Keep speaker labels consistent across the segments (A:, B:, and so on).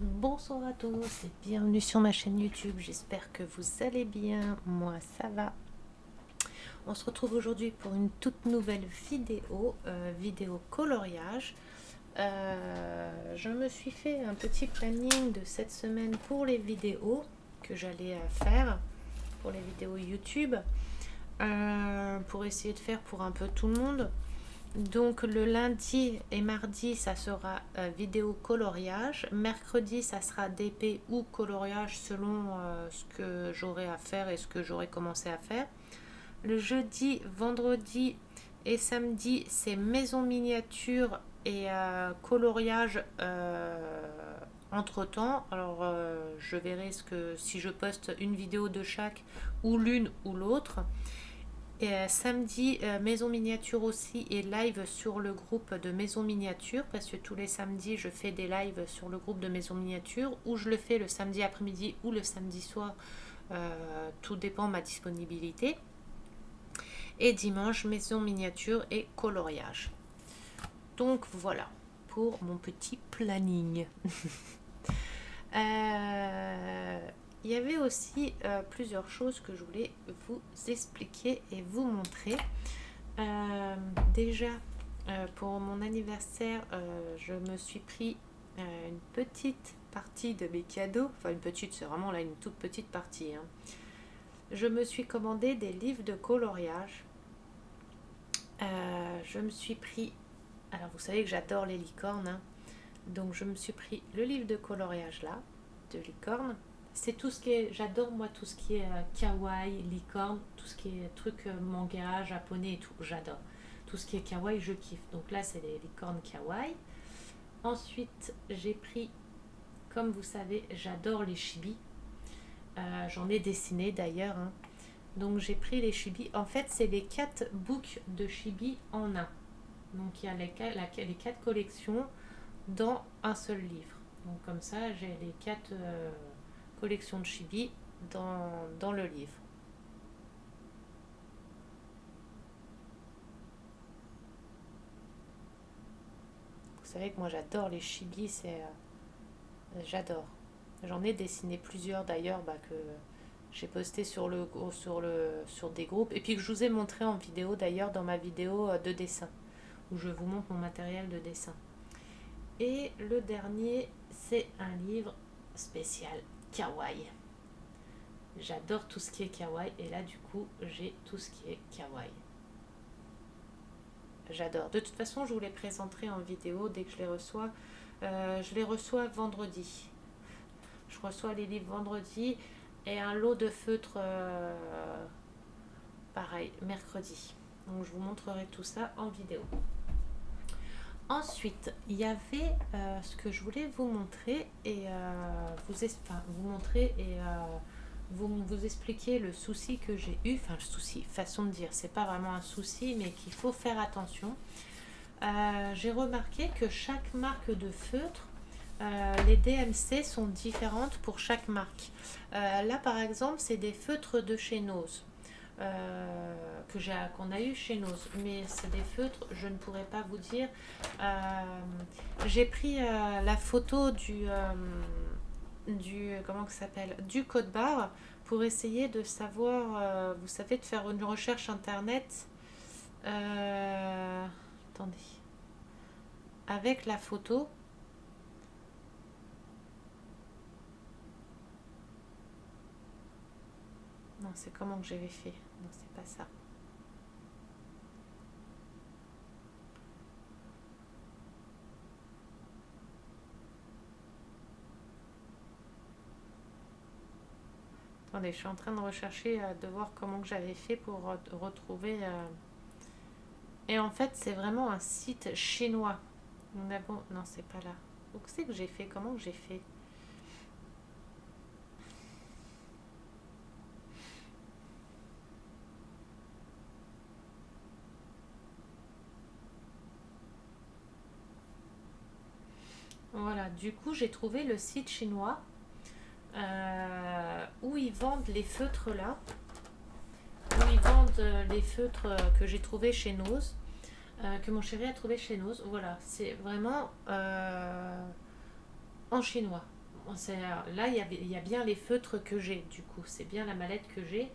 A: Bonsoir à tous et bienvenue sur ma chaîne YouTube. J'espère que vous allez bien. Moi, ça va. On se retrouve aujourd'hui pour une toute nouvelle vidéo coloriage. Je me suis fait un petit planning de cette semaine pour les vidéos que j'allais faire, pour les vidéos YouTube, pour essayer de faire pour un peu tout le monde. Donc le lundi et mardi, ça sera vidéo coloriage. Mercredi, ça sera DP ou coloriage selon ce que j'aurai à faire et ce que j'aurai commencé à faire. Le jeudi, vendredi et samedi, c'est maison miniature et coloriage entre temps. Alors je verrai si je poste une vidéo de chaque ou l'une ou l'autre. Et samedi, Maison Miniature aussi et live sur le groupe de Maison Miniature parce que tous les samedis je fais des lives sur le groupe de Maison Miniature ou je le fais le samedi après-midi ou le samedi soir, tout dépend de ma disponibilité. Et dimanche, Maison Miniature et coloriage. Donc voilà pour mon petit planning. Il y avait aussi plusieurs choses que je voulais vous expliquer et vous montrer. Déjà, pour mon anniversaire, je me suis pris une petite partie de mes cadeaux. Enfin, une petite, c'est vraiment là une toute petite partie. Hein. Je me suis commandé des livres de coloriage. Je me suis pris... Alors, vous savez que j'adore les licornes. Hein. Donc, je me suis pris le livre de coloriage là, de licorne. C'est tout ce qui est... J'adore, moi, tout ce qui est kawaii, licorne, tout ce qui est truc manga, japonais et tout. J'adore. Tout ce qui est kawaii, je kiffe. Donc là, c'est les licornes kawaii. Ensuite, j'ai pris, comme vous savez, j'adore les chibis. J'en ai dessiné d'ailleurs. Hein. Donc j'ai pris les chibis. En fait, c'est les 4 books de chibis en un. Donc il y a les 4 collections dans un seul livre. Donc comme ça, j'ai les 4 collections de chibi dans le livre. Vous savez que moi j'adore les chibis, j'adore. J'en ai dessiné plusieurs d'ailleurs que j'ai posté sur des groupes et puis que je vous ai montré en vidéo d'ailleurs dans ma vidéo de dessin où je vous montre mon matériel de dessin. Et le dernier, c'est un livre spécial kawaii. J'adore tout ce qui est kawaii et là du coup j'ai tout ce qui est kawaii. J'adore. De toute façon, je vous les présenterai en vidéo dès que je les reçois. Je les reçois vendredi. Je reçois les livres vendredi et un lot de feutres pareil mercredi. Donc je vous montrerai tout ça en vidéo. Ensuite, il y avait ce que je voulais vous montrer et vous expliquer le souci que j'ai eu. Enfin, le souci, façon de dire, c'est pas vraiment un souci, mais qu'il faut faire attention. J'ai remarqué que chaque marque de feutre, les DMC sont différentes pour chaque marque. Là, par exemple, c'est des feutres de chez Nose. Qu'on a eu chez Nose, mais c'est des feutres, je ne pourrais pas vous dire. J'ai pris la photo comment ça s'appelle, du code barre pour essayer de savoir, vous savez, de faire une recherche internet. Attendez, avec la photo. Non, c'est comment que j'avais fait. Non, c'est pas ça. Attendez, je suis en train de rechercher, de voir comment que j'avais fait pour retrouver. Et en fait, c'est vraiment un site chinois. Non, c'est pas là. Donc c'est que j'ai fait. Comment que j'ai fait? Voilà, du coup, j'ai trouvé le site chinois où ils vendent les feutres là. Où ils vendent les feutres que j'ai trouvé chez Nose. Que mon chéri a trouvé chez Nose. Voilà, c'est vraiment en chinois. Là, il y a bien les feutres que j'ai, du coup. C'est bien la mallette que j'ai.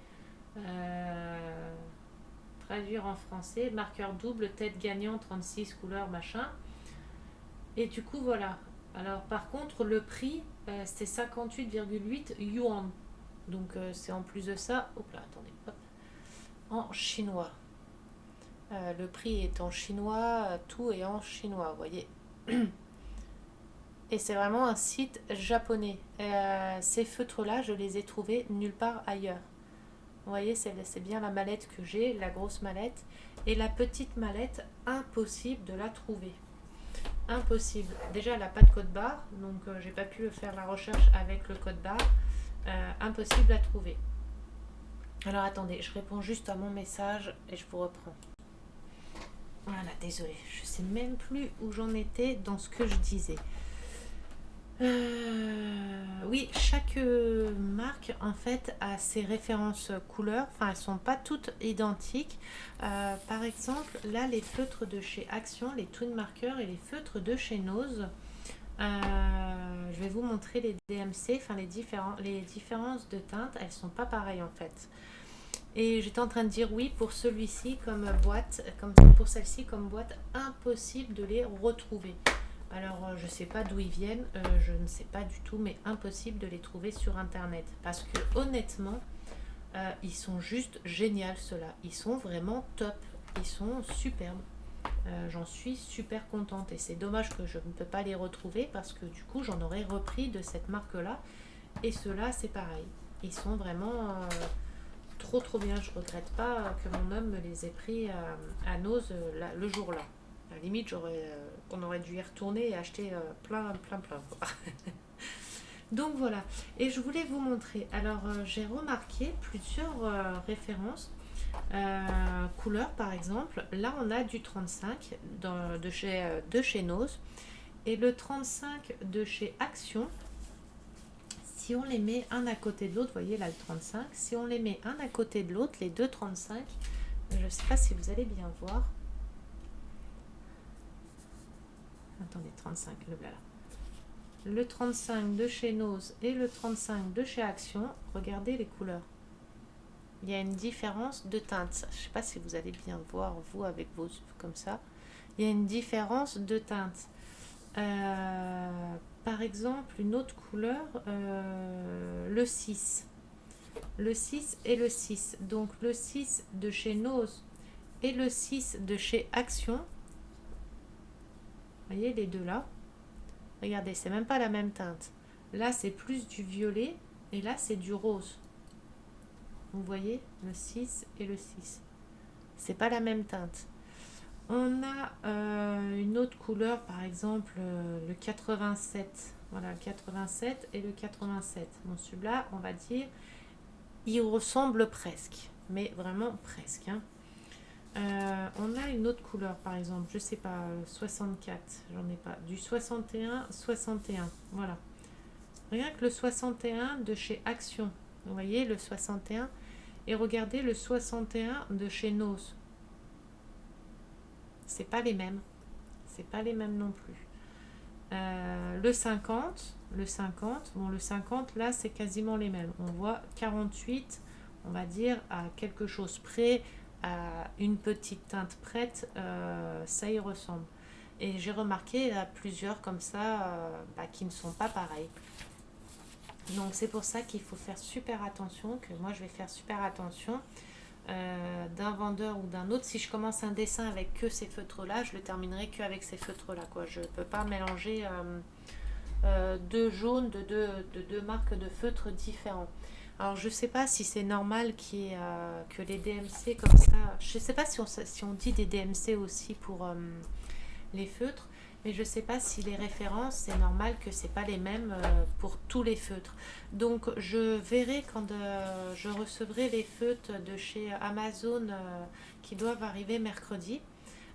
A: Euh, Traduire en français, marqueur double, tête gagnant, 36 couleurs, machin. Et du coup, voilà. Alors, par contre, le prix, c'était 58,8 yuan. Donc, c'est en plus de ça. Hop là, attendez, hop. En chinois. Le prix est en chinois, tout est en chinois, vous voyez. Et c'est vraiment un site japonais. Ces feutres-là, je les ai trouvés nulle part ailleurs. Vous voyez, c'est bien la mallette que j'ai, la grosse mallette. Et la petite mallette, impossible de la trouver. Impossible. Déjà, elle n'a pas de code barre, donc j'ai pas pu faire la recherche avec le code barre. Impossible à trouver. Alors attendez, je réponds juste à mon message et je vous reprends. Voilà, désolée, je sais même plus où j'en étais dans ce que je disais. Oui, chaque marque en fait a ses références couleurs, enfin elles sont pas toutes identiques. Par exemple, là les feutres de chez Action, les Twin Markers et les feutres de chez Nose, je vais vous montrer les DMC, enfin les différences de teintes, elles sont pas pareilles en fait. Et j'étais en train de dire oui pour celui-ci comme boîte, comme pour celle-ci comme boîte, impossible de les retrouver. Alors je sais pas d'où ils viennent, je ne sais pas du tout, mais impossible de les trouver sur internet. Parce que honnêtement, ils sont juste géniaux ceux-là. Ils sont vraiment top, ils sont superbes. J'en suis super contente et c'est dommage que je ne peux pas les retrouver parce que du coup j'en aurais repris de cette marque-là. Et ceux-là c'est pareil. Ils sont vraiment trop bien. Je regrette pas que mon homme me les ait pris à Nose le jour-là. À la limite, on aurait dû y retourner et acheter plein. Quoi. Donc voilà. Et je voulais vous montrer. Alors, j'ai remarqué plusieurs références. Couleurs, par exemple. Là, on a du 35 de chez Nose. Et le 35 de chez Action. Si on les met un à côté de l'autre, vous voyez là le 35. Si on les met un à côté de l'autre, les deux 35, je ne sais pas si vous allez bien voir. Attendez, 35, le voilà. Le 35 de chez Nose et le 35 de chez Action, regardez les couleurs. Il y a une différence de teinte. Je ne sais pas si vous allez bien voir, vous, avec vos yeux comme ça. Il y a une différence de teinte. Par exemple, une autre couleur, le 6. Le 6 et le 6. Donc, le 6 de chez Nose et le 6 de chez Action. Vous voyez les deux là. Regardez, c'est même pas la même teinte. Là, c'est plus du violet et là, c'est du rose. Vous voyez, le 6 et le 6. C'est pas la même teinte. On a une autre couleur, par exemple, le 87. Voilà, le 87 et le 87. Bon, celui-là, on va dire, il ressemble presque. Mais vraiment presque. Hein. On a une autre couleur, par exemple, je sais pas, 64, j'en ai pas, du 61, 61, voilà. Rien que le 61 de chez Action, vous voyez le 61, et regardez le 61 de chez Nose. C'est pas les mêmes, c'est pas les mêmes non plus. Le 50, bon le 50 là c'est quasiment les mêmes. On voit 48, on va dire à quelque chose près, à une petite teinte prête, ça y ressemble. Et j'ai remarqué à plusieurs comme ça qui ne sont pas pareils. Donc c'est pour ça qu'il faut faire super attention, que moi je vais faire super attention d'un vendeur ou d'un autre. Si je commence un dessin avec que ces feutres-là, je le terminerai qu'avec ces feutres-là. Je ne peux pas mélanger deux jaunes de deux marques de feutres différents. Alors je sais pas si c'est normal que les DMC comme ça. Je sais pas si on dit des DMC aussi pour les feutres, mais je sais pas si les références c'est normal que c'est pas les mêmes pour tous les feutres. Donc je verrai quand je recevrai les feutres de chez Amazon qui doivent arriver mercredi.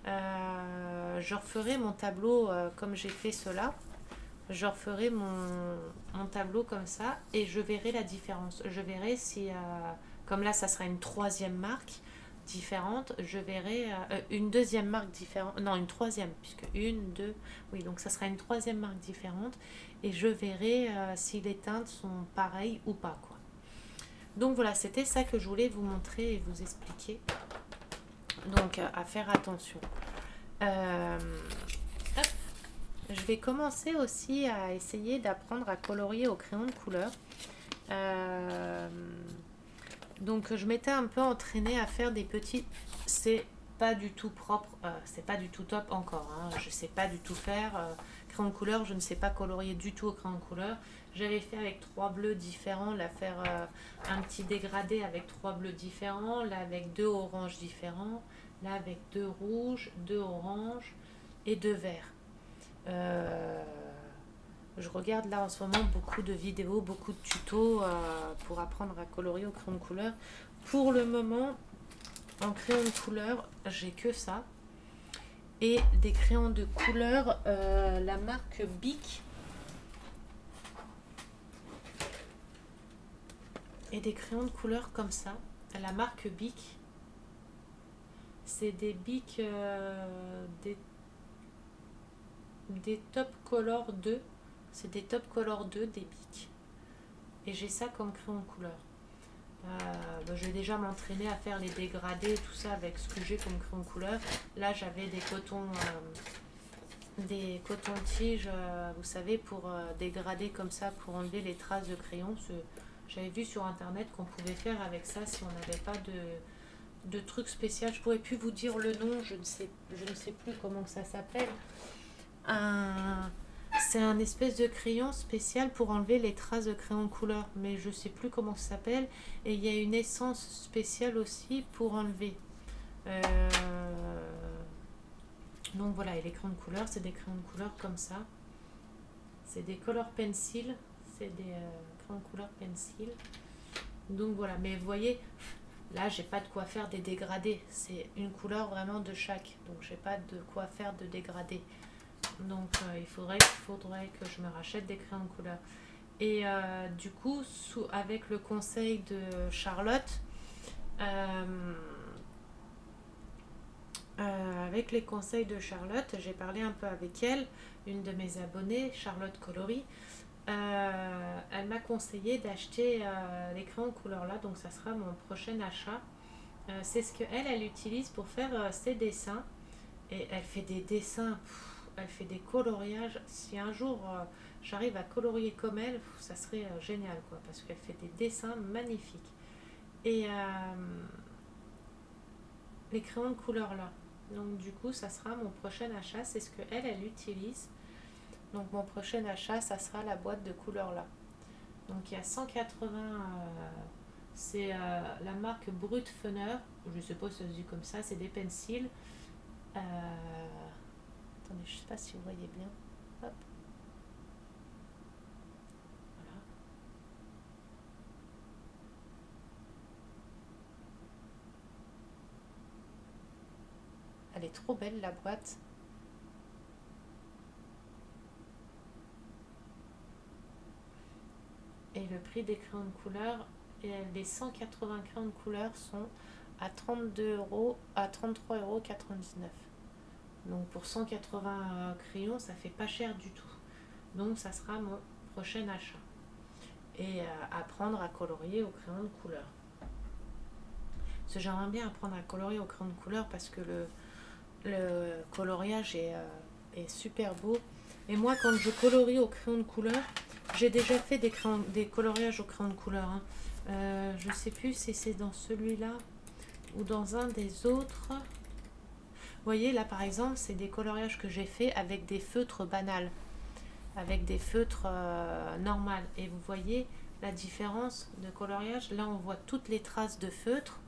A: Je referai mon tableau comme j'ai fait cela. Je referai mon tableau comme ça et je verrai la différence. Je verrai si, comme là, ça sera une troisième marque différente, je verrai une deuxième marque différente, non, une troisième, puisque une, deux, oui, donc ça sera une troisième marque différente et je verrai si les teintes sont pareilles ou pas, quoi. Donc voilà, c'était ça que je voulais vous montrer et vous expliquer. Donc à faire attention. Hop. Je vais commencer aussi à essayer d'apprendre à colorier au crayon de couleur. Donc je m'étais un peu entraînée à faire des petits... C'est pas du tout propre, c'est pas du tout top encore, hein. Je sais pas du tout faire. Crayon de couleur, je ne sais pas colorier du tout au crayon de couleur. J'avais fait avec 3 bleus différents, là faire un petit dégradé avec 3 bleus différents, là avec 2 oranges différents, là avec 2 rouges, 2 oranges et 2 verts. Je regarde là en ce moment beaucoup de vidéos, beaucoup de tutos pour apprendre à colorier au crayon de couleur. Pour le moment, en crayon de couleur, j'ai que ça. Et des crayons de couleur, la marque Bic. Et des crayons de couleur comme ça, la marque Bic. C'est des Bic, des Top Color 2. C'est des Top Color 2, des Bic. Et j'ai ça comme crayon de couleur. Je vais déjà m'entraîner à faire les dégradés et tout ça avec ce que j'ai comme crayon de couleur. Là, j'avais des cotons-tiges, vous savez, pour dégrader comme ça, pour enlever les traces de crayon. J'avais vu sur internet qu'on pouvait faire avec ça si on n'avait pas de truc spécial. Je pourrais plus vous dire le nom, je ne sais plus comment ça s'appelle. C'est un espèce de crayon spécial pour enlever les traces de crayon de couleur, mais je sais plus comment ça s'appelle. Et il y a une essence spéciale aussi pour enlever. Donc voilà, et les crayons de couleur, c'est des crayons de couleur comme ça. C'est des color pencil, c'est des crayons de couleur pencil. Donc voilà, mais vous voyez, là j'ai pas de quoi faire des dégradés. C'est une couleur vraiment de chaque, donc j'ai pas de quoi faire de dégradés. Donc il faudrait que je me rachète des crayons de couleur. Et du coup, avec le conseil de Charlotte, avec les conseils de Charlotte, j'ai parlé un peu avec elle, une de mes abonnées, Charlotte Coloris. Elle m'a conseillé d'acheter les crayons de couleur là, donc ça sera mon prochain achat. C'est ce qu'elle utilise pour faire ses dessins. Et elle fait des dessins, elle fait des coloriages. Si un jour j'arrive à colorier comme elle, ça serait génial, quoi, parce qu'elle fait des dessins magnifiques. Et les crayons de couleur là. Donc du coup, ça sera mon prochain achat, c'est ce qu'elle utilise. Donc mon prochain achat, ça sera la boîte de couleur là. Donc il y a 180, c'est la marque Brut Funner, je sais pas si ça se dit comme ça, c'est des pencils. Attendez, je sais pas si vous voyez bien. Hop. Voilà. Elle est trop belle la boîte. Et le prix des crayons de couleur, et les 180 crayons de couleur sont à 32 euros, à 33,99 €. Donc pour 180 crayons, ça fait pas cher du tout. Donc ça sera mon prochain achat. Et apprendre à colorier au crayon de couleur. Parce que j'aimerais bien apprendre à colorier au crayon de couleur parce que le coloriage est super beau. Et moi, quand je colorie au crayon de couleur, j'ai déjà fait des coloriages au crayon de couleur, hein. Je sais plus si c'est dans celui-là ou dans un des autres. Vous voyez, là par exemple, c'est des coloriages que j'ai fait avec des feutres banals, avec des feutres normales. Et vous voyez la différence de coloriage. Là, on voit toutes les traces de feutre.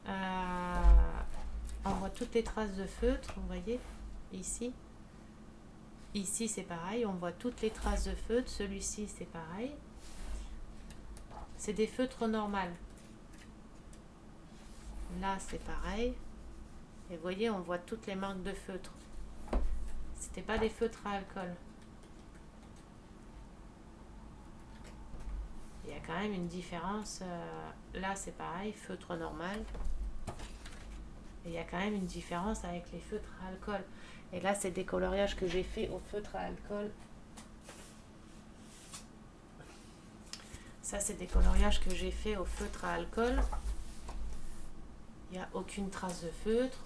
A: On voit toutes les traces de feutre, vous voyez, ici. Ici, c'est pareil, on voit toutes les traces de feutre. Celui-ci, c'est pareil. C'est des feutres normales. Là, c'est pareil. Et vous voyez, on voit toutes les marques de feutres. C'était pas des feutres à alcool. Il y a quand même une différence. Là, c'est pareil, feutre normal. Et il y a quand même une différence avec les feutres à alcool. Et là, c'est des coloriages que j'ai fait au feutre à alcool. Ça, c'est des coloriages que j'ai fait au feutre à alcool. Il n'y a aucune trace de feutre.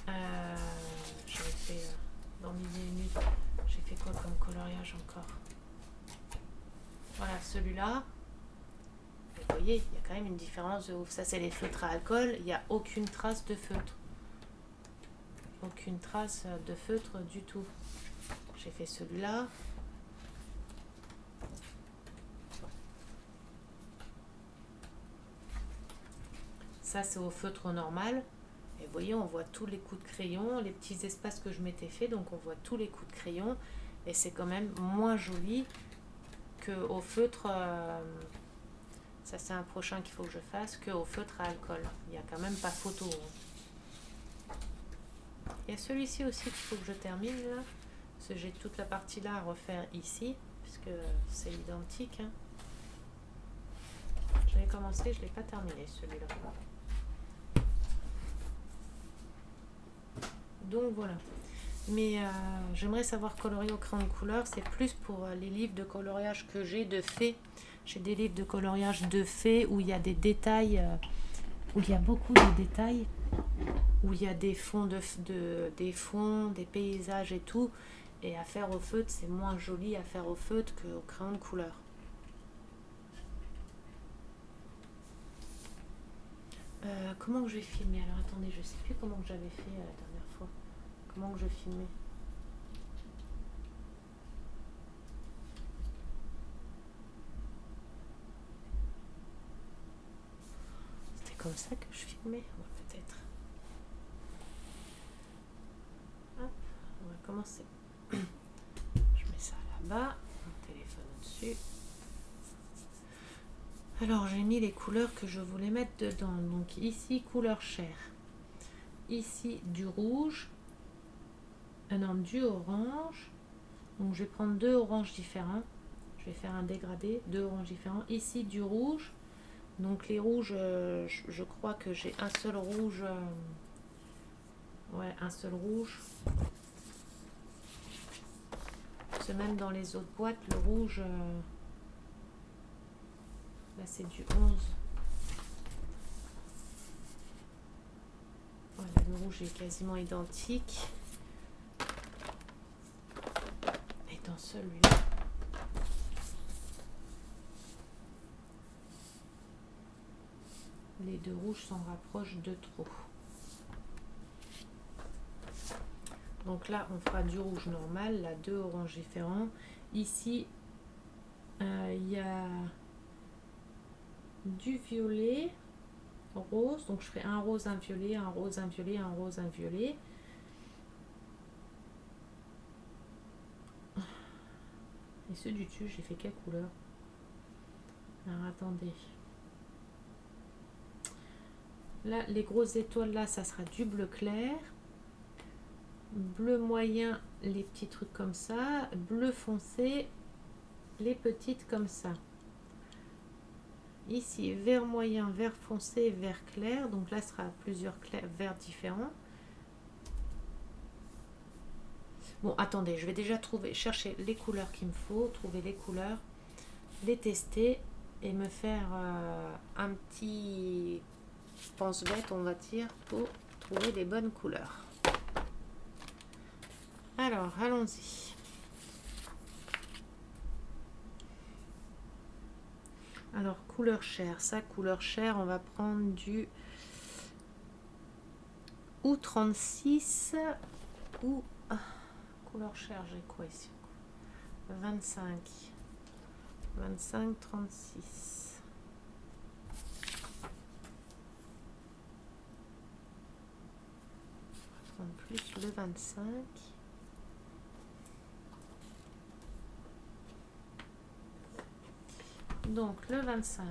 A: J'avais fait dans Midi et Nuit. J'ai fait quoi comme coloriage encore? Voilà, celui-là. Vous voyez, il y a quand même une différence de ouf. Ça, c'est les feutres à alcool. Il n'y a aucune trace de feutre. Aucune trace de feutre du tout. J'ai fait celui-là. Ça, c'est au feutre normal. Et vous voyez, on voit tous les coups de crayon, les petits espaces que je m'étais fait. Donc, on voit tous les coups de crayon. Et c'est quand même moins joli qu'au feutre. Ça, c'est un prochain qu'il faut que je fasse. Qu'au feutre à alcool. Il n'y a quand même pas photo. Il y a celui-ci aussi qu'il faut que je termine là. Parce que j'ai toute la partie là à refaire ici. Puisque c'est identique. Hein. J'avais commencé, je ne l'ai pas terminé celui-là. Donc voilà. Mais j'aimerais savoir colorier au crayon de couleur. C'est plus pour les livres de coloriage que j'ai de fées. J'ai des livres de coloriage de fées où il y a des détails, où il y a beaucoup de détails, où il y a des fonds, des fonds, des paysages et tout. Et à faire au feutre, c'est moins joli à faire au feutre qu'au crayon de couleur. Comment que je vais filmer? Alors attendez, je sais plus comment que j'avais fait la dernière fois. Comment que je filmais? C'était comme ça que je filmais? Ouais, peut-être. Hop, on va commencer. Je mets ça là-bas, mon téléphone au-dessus. Alors j'ai mis les couleurs que je voulais mettre dedans. Donc ici, couleur chair. Ici, du rouge. Non, du orange. Donc je vais prendre deux oranges différents. Je vais faire un dégradé, deux oranges différents. Ici, du rouge. Donc les rouges, je crois que j'ai un seul rouge. Ouais, un seul rouge. C'est même dans les autres boîtes, le rouge. Là, c'est du 11. Voilà, le rouge est quasiment identique. Et dans celui-là, les deux rouges s'en rapprochent de trop. Donc là, on fera du rouge normal, là, deux oranges différents. Ici, il y a du violet, rose. Donc je ferai un rose, un violet, un rose, un violet, un rose, un violet. Et ceux du dessus, j'ai fait quelle couleur? Alors attendez. Là, les grosses étoiles, là, ça sera du bleu clair. Bleu moyen, les petits trucs comme ça. Bleu foncé, les petites comme ça. Ici, vert moyen, vert foncé, vert clair. Donc là, ce sera plusieurs verts différents. Bon, attendez, je vais déjà chercher les couleurs qu'il me faut, trouver les couleurs, les tester et me faire un petit pense-bête, on va dire, pour trouver les bonnes couleurs. Alors, allons-y. Alors, couleur chair. Ça, couleur chair, on va prendre du ou 36 ou... couleur chair, j'ai quoi ici? 25. 25, 36. On va prendre plus le 25. Donc le 25.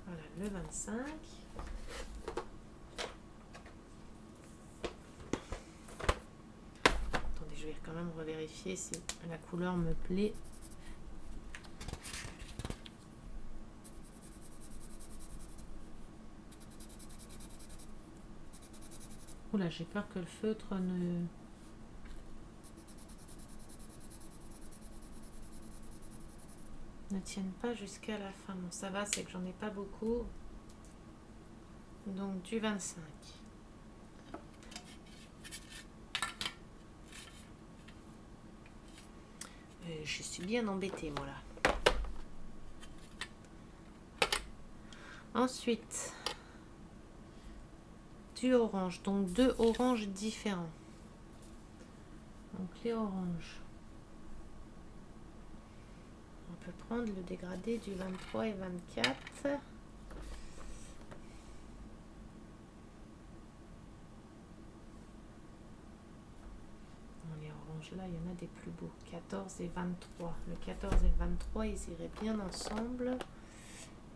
A: Voilà, le 25. Attendez, je vais quand même revérifier si la couleur me plaît. Oula, j'ai peur que le feutre ne tienne pas jusqu'à la fin. Bon, ça va, c'est que j'en ai pas beaucoup. Donc du 25. Je suis bien embêtée, moi, là. Ensuite, du orange. Donc, 2 oranges différents. Donc, les oranges. On peut prendre le dégradé du 23 et 24. Là, il y en a des plus beaux. 14 et 23. Le 14 et le 23, ils iraient bien ensemble.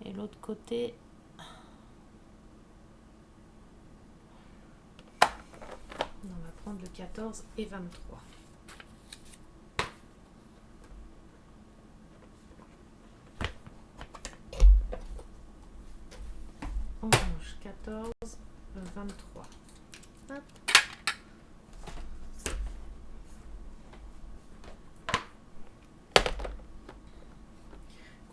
A: Et l'autre côté... On va prendre le 14 et 23. Orange, 14, 23. Hop.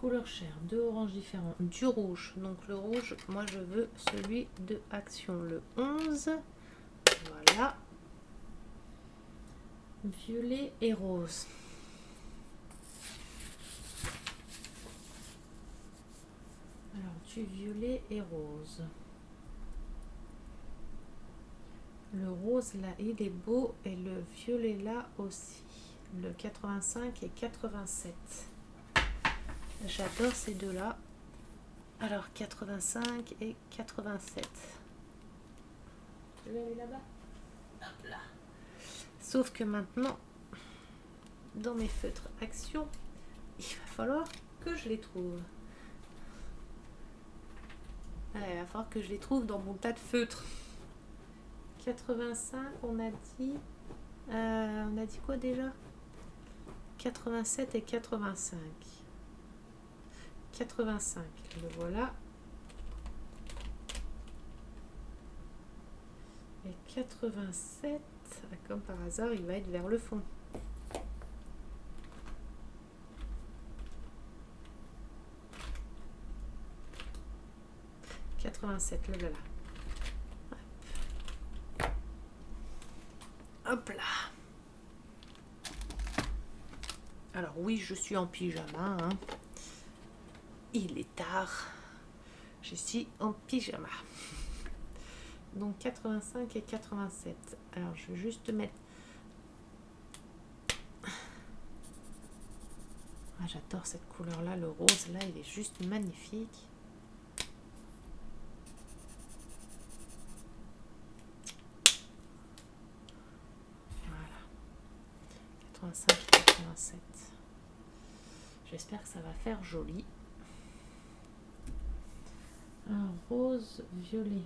A: Couleur chair, 2 oranges différents, du rouge. Donc le rouge, moi je veux celui de Action, le 11. Voilà. Violet et rose. Alors du violet et rose. Le rose là, il est beau et le violet là aussi. Le 85 et 87. J'adore ces deux-là. Alors, 85 et 87. Je vais aller là-bas. Hop là. Sauf que maintenant, dans mes feutres Action, il va falloir que je les trouve. Alors, il va falloir que je les trouve dans mon tas de feutres. 85, on a dit... on a dit quoi déjà? 87 et 85. 85, le voilà. Et 87, comme par hasard, il va être vers le fond. « 87, le voilà. Hop. Hop là. Alors oui, je suis en pyjama, hein. Il est tard. Je suis en pyjama. Donc 85 et 87. Alors je vais juste mettre... Ah, j'adore cette couleur-là. Le rose, là, il est juste magnifique. Voilà. 85 et 87. J'espère que ça va faire joli. Un rose violet.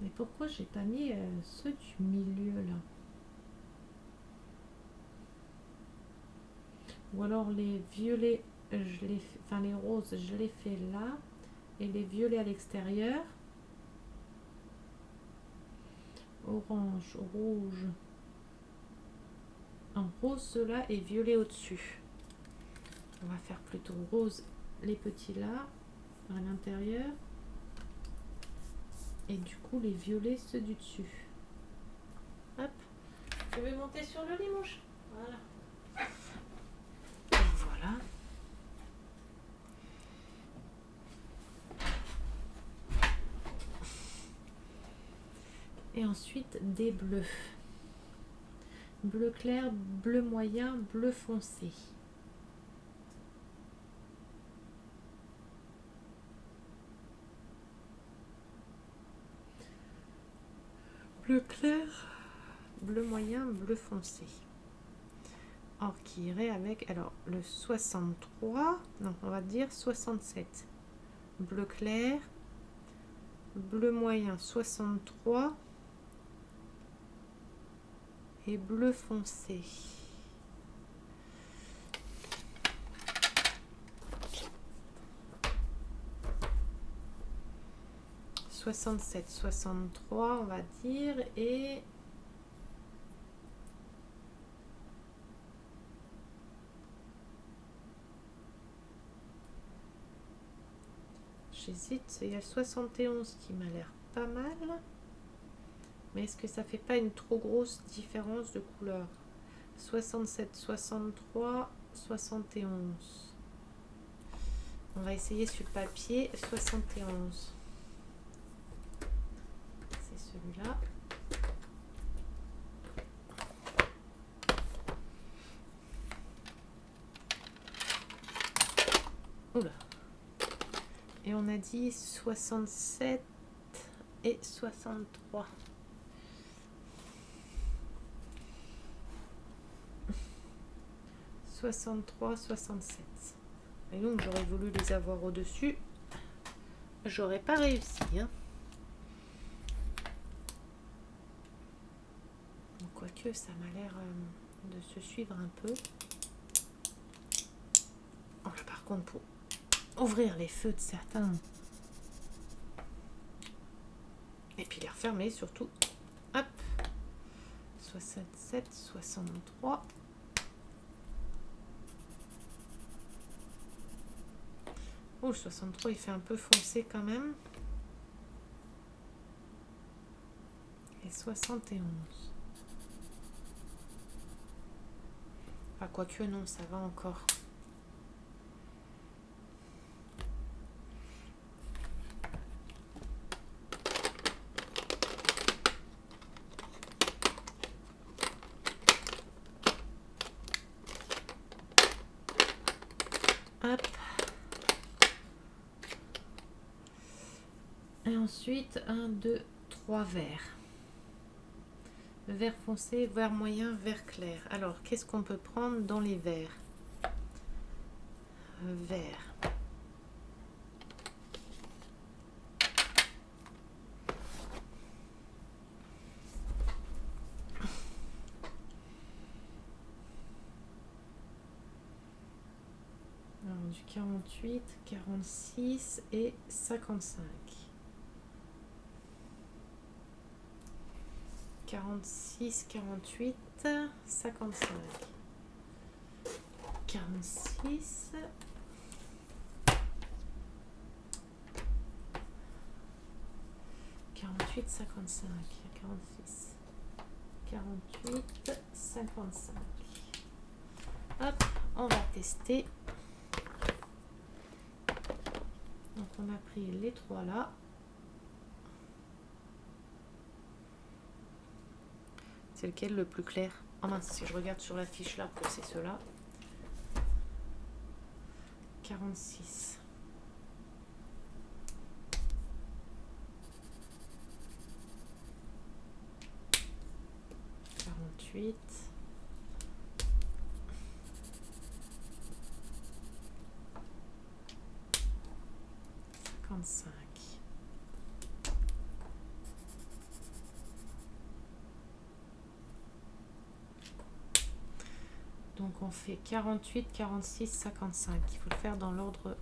A: Mais pourquoi j'ai pas mis ceux du milieu là? Ou alors les violets, je les, enfin les roses, je les fais là, et les violets à l'extérieur. Orange, rouge, un rose ceux-là et violet au-dessus. On va faire plutôt rose les petits là, à l'intérieur. Et du coup les violets ceux du dessus. Hop. Je vais monter sur le lit, mon chat. Voilà. Et voilà. Et ensuite des bleus. Bleu clair, bleu moyen, bleu foncé. Bleu clair, bleu moyen, bleu foncé. Or qui irait avec, alors le 63, non on va dire 67. Bleu clair, bleu moyen 63 et bleu foncé. 67, 63 on va dire, et j'hésite, il y a le 71 qui m'a l'air pas mal, mais est-ce que ça fait pas une trop grosse différence de couleur? 67, 63, 71. On va essayer sur le papier. 71. C'est celui-là. Oula. Et on a dit 67 et 63. « 63, 67. » Et donc j'aurais voulu les avoir au-dessus. J'aurais pas réussi. Hein. Quoique ça m'a l'air de se suivre un peu. Oh là, par contre, pour ouvrir les feux de certains. Et puis les refermer surtout. Hop. 67, 63. Oh, le 63, il fait un peu foncé quand même. Et 71. Ah, quoique non, ça va encore. Hop. Et ensuite, 1, 2, 3 verts. Vert foncé, vert moyen, vert clair. Alors, qu'est-ce qu'on peut prendre dans les verts? Vert. Alors, du 48, 46 et 55. 46, 48, 55. 46. 48, 55. 46. 48, 55. Hop, on va tester. Donc on a pris les trois là. C'est lequel le plus clair? Oh mince, si je regarde sur la fiche là, c'est ceux-là. 46. 48. 55. Donc on fait 48, 46, 55. Il faut le faire dans l'ordre.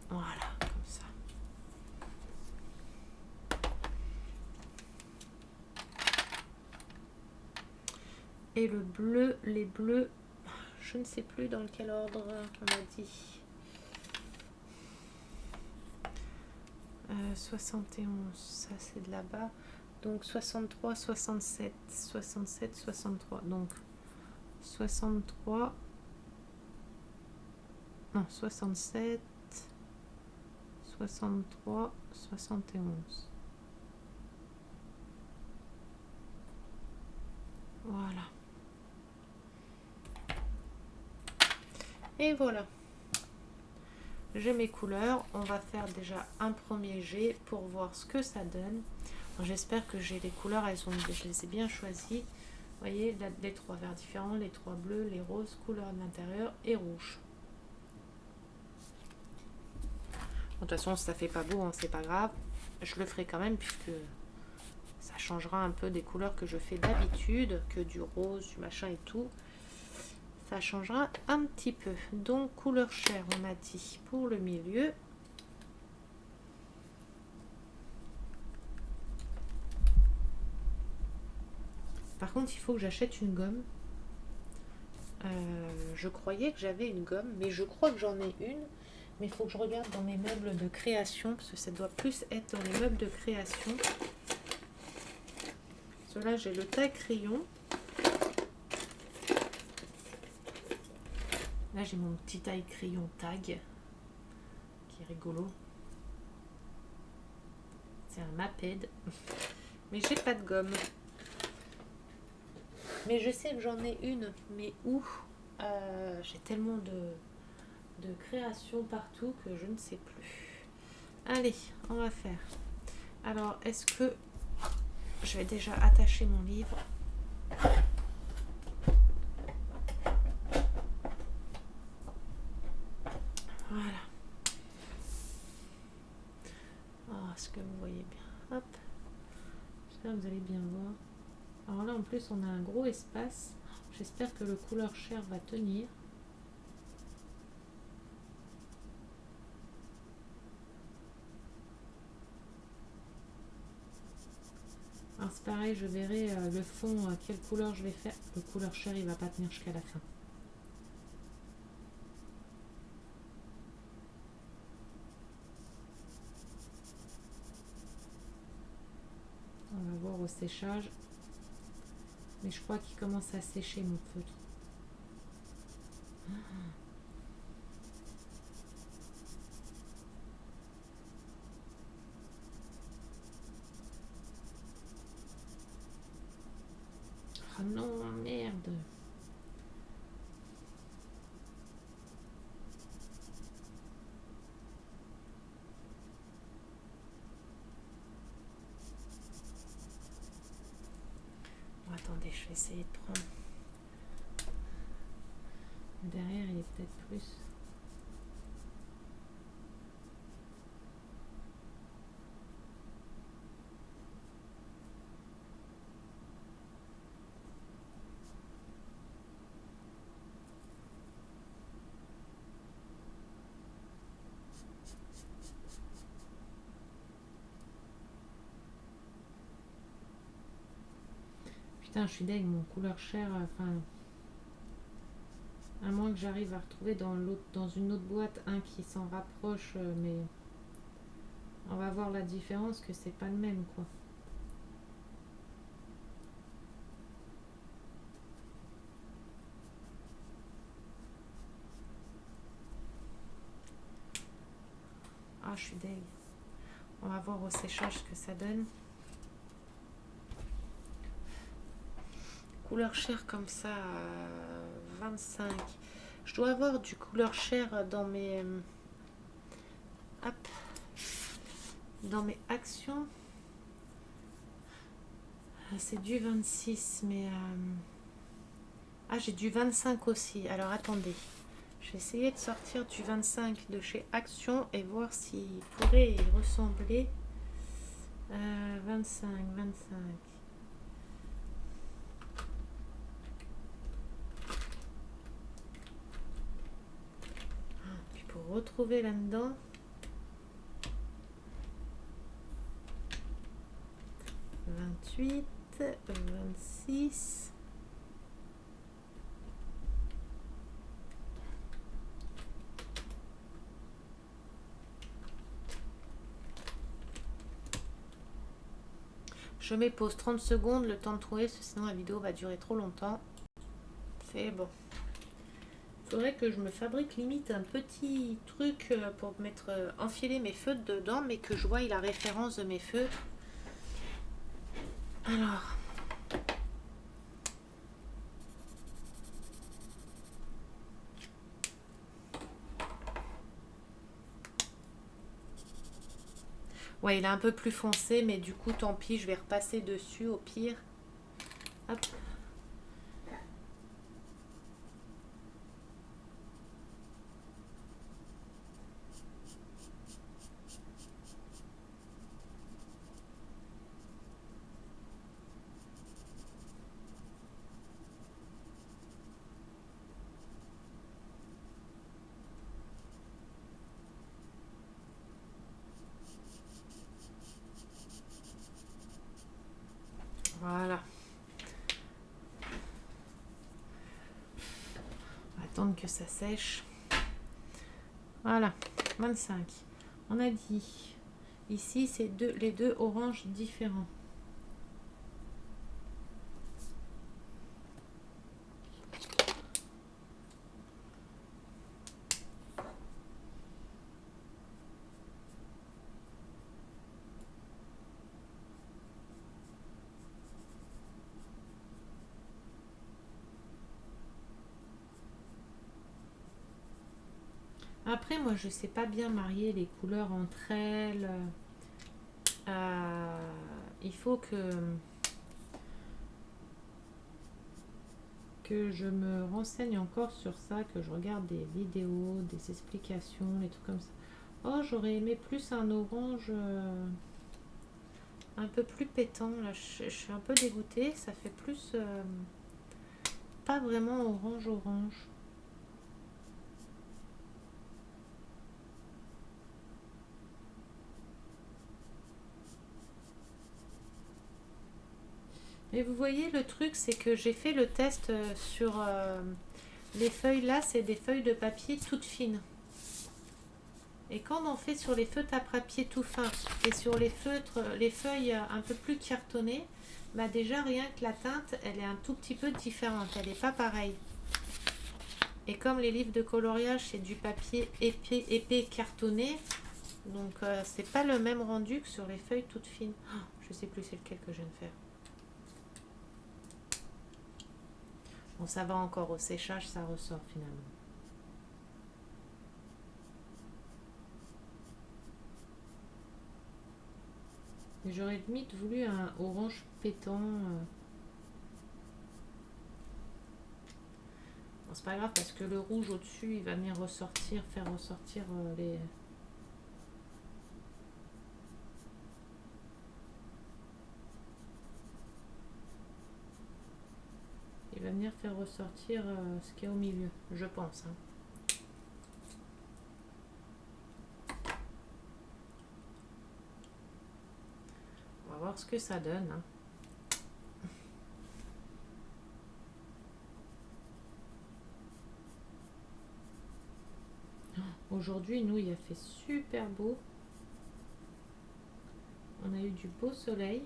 A: Voilà, comme ça. Et le bleu, les bleus, je ne sais plus dans quel ordre on a dit. 71, ça c'est de là-bas. Donc 63, 67, 67, 63. Donc 63, non 67, 63, 71. Voilà. Et voilà. J'ai mes couleurs. On va faire déjà un premier jet pour voir ce que ça donne. J'espère que j'ai les couleurs, je les ai bien choisies. Vous voyez, les trois verts différents, les trois bleus, les roses, couleur de l'intérieur et rouge. De toute façon, ça fait pas beau, hein, c'est pas grave. Je le ferai quand même puisque ça changera un peu des couleurs que je fais d'habitude, que du rose, du machin et tout. ça changera un petit peu. Donc couleur chair, on a dit pour le milieu. Par contre, il faut que j'achète une gomme. Je croyais que j'avais une gomme, mais je crois que j'en ai une. Mais il faut que je regarde dans mes meubles de création, parce que ça doit plus être dans les meubles de création. Là, j'ai le taille crayon. Là, j'ai mon petit taille crayon tag, qui est rigolo. C'est un Maped. Mais j'ai pas de gomme. Mais je sais que j'en ai une. Mais où j'ai tellement de créations partout que je ne sais plus. Allez, on va faire. Alors, est-ce que je vais déjà attacher mon livre? Voilà. Est-ce que vous voyez bien? Hop. J'espère que vous allez bien voir. Alors là, en plus, on a un gros espace. J'espère que le couleur chair va tenir. Alors c'est pareil, je verrai le fond, quelle couleur je vais faire. Le couleur chair, il va pas tenir jusqu'à la fin. On va voir au séchage. Mais je crois qu'il commence à sécher mon feutre. Ah non, merde. Bon, attendez, je vais essayer de prendre. Derrière, il est peut-être plus. Putain, je suis dingue, mon couleur chair, enfin... À moins que j'arrive à retrouver dans une autre boîte un qui s'en rapproche, mais... On va voir la différence, que c'est pas le même, quoi. Ah, je suis deg. On va voir au séchage ce que ça donne. Couleur chair comme ça, 25. Je dois avoir du couleur chair dans mes... hop. Dans mes actions. C'est du 26, mais... Ah, j'ai du 25 aussi. Alors, attendez. Je vais essayer de sortir du 25 de chez Action et voir s'il pourrait y ressembler. 25. Puis pour retrouver là-dedans... 28, 26... Je mets pause 30 secondes, le temps de trouver, sinon la vidéo va durer trop longtemps. C'est bon. Faudrait que je me fabrique limite un petit truc pour mettre enfiler mes feutres dedans, mais que je voie la référence de mes feutres. Alors... Ouais, il est un peu plus foncé, mais du coup, tant pis, je vais repasser dessus au pire. Hop. attendre que ça sèche. Voilà, 25. On a dit, ici c'est les deux oranges différents. Après, moi, je sais pas bien marier les couleurs entre elles. Il faut que je me renseigne encore sur ça, que je regarde des vidéos, des explications, des trucs comme ça. Oh, j'aurais aimé plus un orange un peu plus pétant. Là, je suis un peu dégoûtée. Ça fait plus pas vraiment orange. Et vous voyez, le truc, c'est que j'ai fait le test sur les feuilles là, c'est des feuilles de papier toutes fines. Et quand on fait sur les feutres à papier tout fin et sur les feuilles un peu plus cartonnées, bah déjà rien que la teinte, elle est un tout petit peu différente, elle n'est pas pareille. Et comme les livres de coloriage, c'est du papier épais cartonné, donc c'est pas le même rendu que sur les feuilles toutes fines. Oh, je sais plus c'est lequel que je viens de faire. Bon, ça va encore au séchage, ça ressort finalement. J'aurais limite voulu un orange pétant. Bon, c'est pas grave parce que le rouge au-dessus, il va venir ressortir, faire ressortir les... Il va venir faire ressortir ce qu'il y a au milieu, je pense. Hein. On va voir ce que ça donne. Hein. Aujourd'hui, nous, il a fait super beau. On a eu du beau soleil.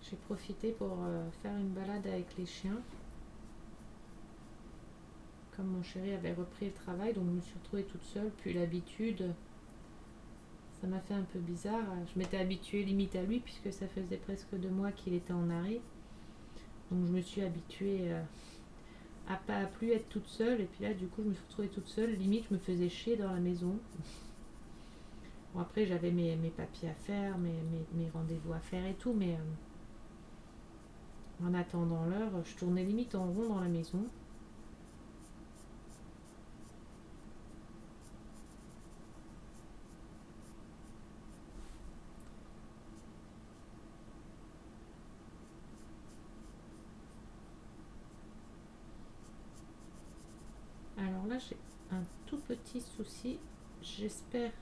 A: J'ai profité pour faire une balade avec les chiens. Comme mon chéri avait repris le travail, donc je me suis retrouvée toute seule. Puis l'habitude, ça m'a fait un peu bizarre. Je m'étais habituée limite à lui puisque ça faisait presque 2 mois qu'il était en arrêt. Donc je me suis habituée à pas plus être toute seule. Et puis là, du coup, je me suis retrouvée toute seule. Limite, je me faisais chier dans la maison. Bon, après, j'avais mes papiers à faire, mes rendez-vous à faire et tout. Mais en attendant l'heure, je tournais limite en rond dans la maison. Alors là, j'ai un tout petit souci. J'espère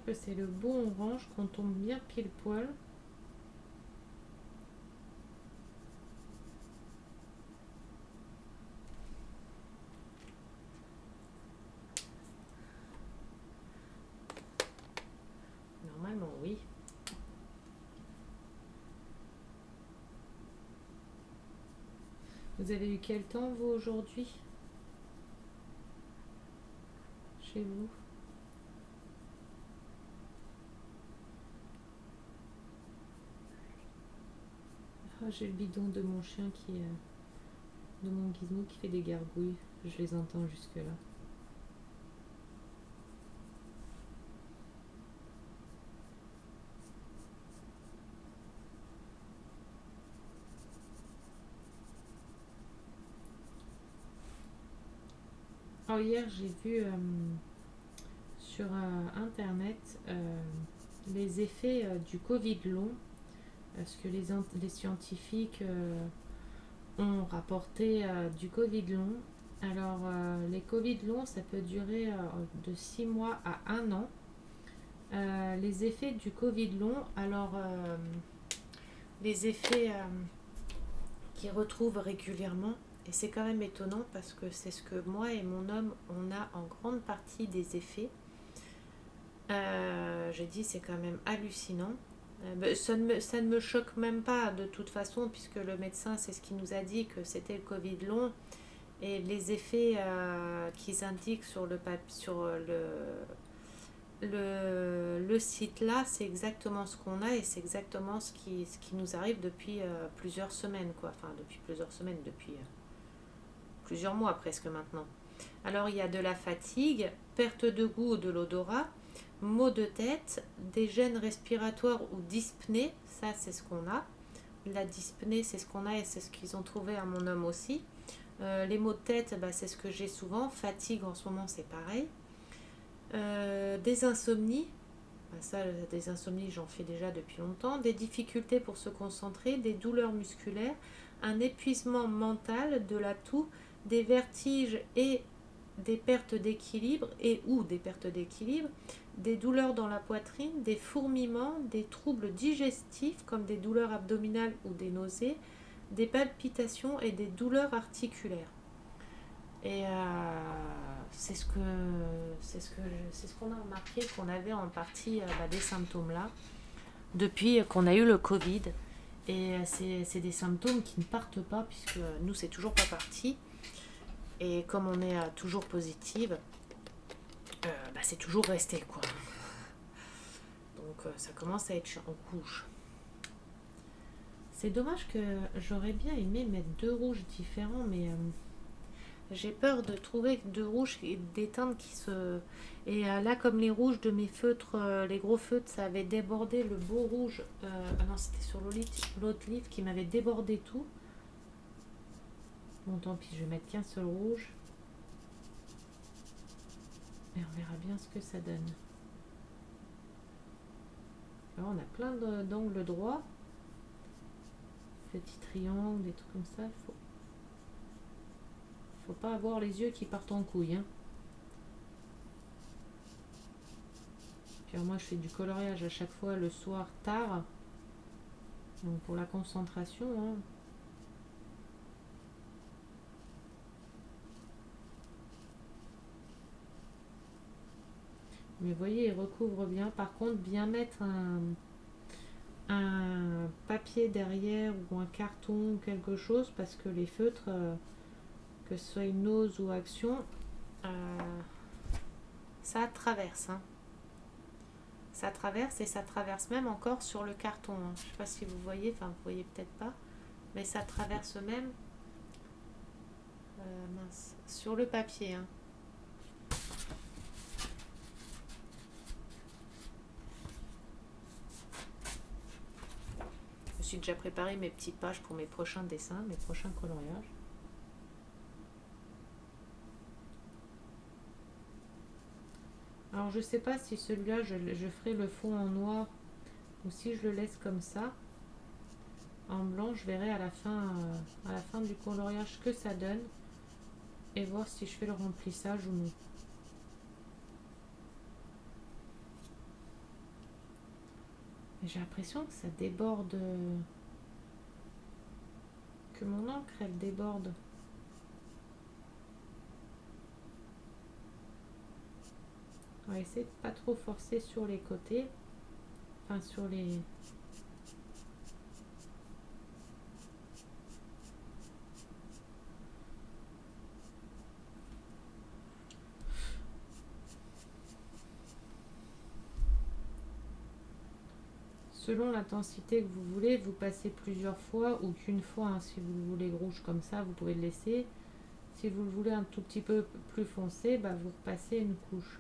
A: que c'est le bon orange, qu'on tombe bien pile poil. Normalement, oui. Vous avez eu quel temps, vous, aujourd'hui? Chez vous? Ah, j'ai le bidon de mon chien de mon gizmo qui fait des gargouilles. Je les entends jusque là. Oh, hier, j'ai vu sur internet les effets du Covid long, ce que les scientifiques ont rapporté du Covid long. Alors, les Covid longs, ça peut durer de 6 mois à 1 an. Les effets du Covid long. Alors, les effets qu'ils retrouvent régulièrement, et c'est quand même étonnant parce que c'est ce que moi et mon homme, on a en grande partie des effets. J'ai dit, c'est quand même hallucinant. Ça ne me choque même pas de toute façon, puisque le médecin, c'est ce qu'il nous a dit, que c'était le Covid long. Et les effets qu'ils indiquent sur le site là, c'est exactement ce qu'on a et c'est exactement ce qui nous arrive depuis plusieurs semaines, quoi. Enfin, depuis plusieurs semaines, depuis plusieurs mois presque maintenant. Alors, il y a de la fatigue, perte de goût ou de l'odorat, maux de tête, des gènes respiratoires ou dyspnée, ça c'est ce qu'on a. La dyspnée, c'est ce qu'on a et c'est ce qu'ils ont trouvé à mon homme aussi. Les maux de tête, bah, c'est ce que j'ai souvent. Fatigue en ce moment, c'est pareil. Des insomnies, bah, ça, des insomnies, j'en fais déjà depuis longtemps. Des difficultés pour se concentrer, des douleurs musculaires, un épuisement mental, de la toux, des vertiges et des pertes d'équilibre et ou des pertes d'équilibre, des douleurs dans la poitrine, des fourmillements, des troubles digestifs comme des douleurs abdominales ou des nausées, des palpitations et des douleurs articulaires. Et c'est ce qu'on a remarqué qu'on avait en partie des symptômes là depuis qu'on a eu le Covid. Et c'est des symptômes qui ne partent pas puisque nous c'est toujours pas parti. Et comme on est toujours positive, c'est toujours resté quoi. Donc ça commence à être chiant. On couche. C'est dommage que j'aurais bien aimé mettre deux rouges différents, mais j'ai peur de trouver deux rouges et des teintes qui se... Et là, comme les rouges de mes feutres, les gros feutres, ça avait débordé le beau rouge. Ah non, c'était sur l'autre livre qui m'avait débordé tout. Bon, tant pis, je vais mettre qu'un seul rouge. Et on verra bien ce que ça donne. Alors, on a plein d'angles droits. Petits triangles, des trucs comme ça. Faut pas avoir les yeux qui partent en couille, hein. Puis alors moi je fais du coloriage à chaque fois le soir tard. Donc pour la concentration, hein. Mais vous voyez, il recouvre bien. Par contre, bien mettre un papier derrière ou un carton ou quelque chose parce que les feutres, que ce soit une ose ou action, ça traverse, hein. Ça traverse et ça traverse même encore sur le carton, hein. Je ne sais pas si vous voyez, enfin vous voyez peut-être pas, mais ça traverse même sur le papier, hein. Je me suis déjà préparé mes petites pages pour mes prochains dessins, mes prochains coloriages. Alors je sais pas si celui-là je ferai le fond en noir ou si je le laisse comme ça en blanc. Je verrai à la fin du coloriage ce que ça donne et voir si je fais le remplissage ou non. Mais j'ai l'impression que ça déborde, que mon encre elle déborde. On va essayer de pas trop forcer sur les côtés, enfin sur les... Selon l'intensité que vous voulez, vous passez plusieurs fois ou qu'une fois, hein. Si vous le voulez rouge comme ça, vous pouvez le laisser. Si vous le voulez un tout petit peu plus foncé, vous repassez une couche.